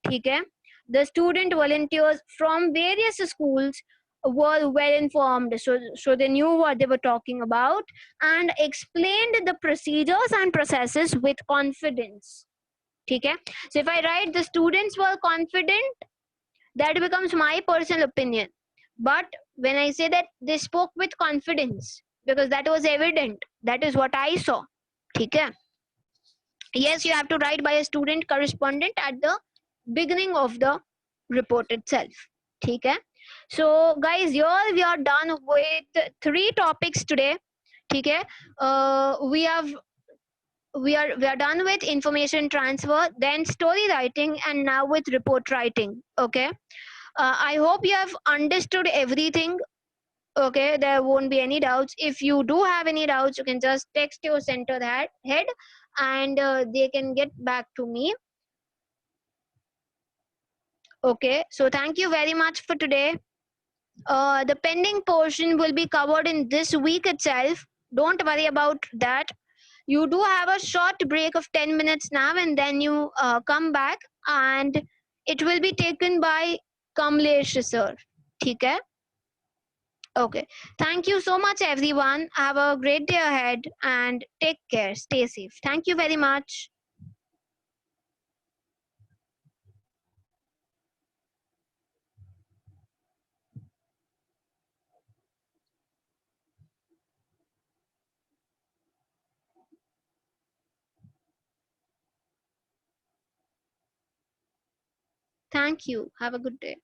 S1: ठीक है. The student volunteers from various schools were well informed, so they knew what they were talking about and explained the procedures and processes with confidence. ठीक है. So if I write the students were confident, that becomes my personal opinion. But when I say that they spoke with confidence, because that was evident, that is what I saw. ठीक है. Yes, you have to write by a student correspondent at the beginning of the report itself. ठीक है? So guys, here we are done with 3 topics today. ठीक है? We are done with information transfer, then story writing, and now with report writing. Okay? I hope you have understood everything. Okay, there won't be any doubts. If you do have any doubts, you can just text your center head, and they can get back to me. Okay, so thank you very much for today. The pending portion will be covered in this week itself. Don't worry about that. You do have a short break of 10 minutes now, and then you come back, and it will be taken by Kamlesh sir. ठीक है? Okay. Thank you so much, everyone. Have a great day ahead and take care. Stay safe. Thank you very much. Thank you. Have a good day.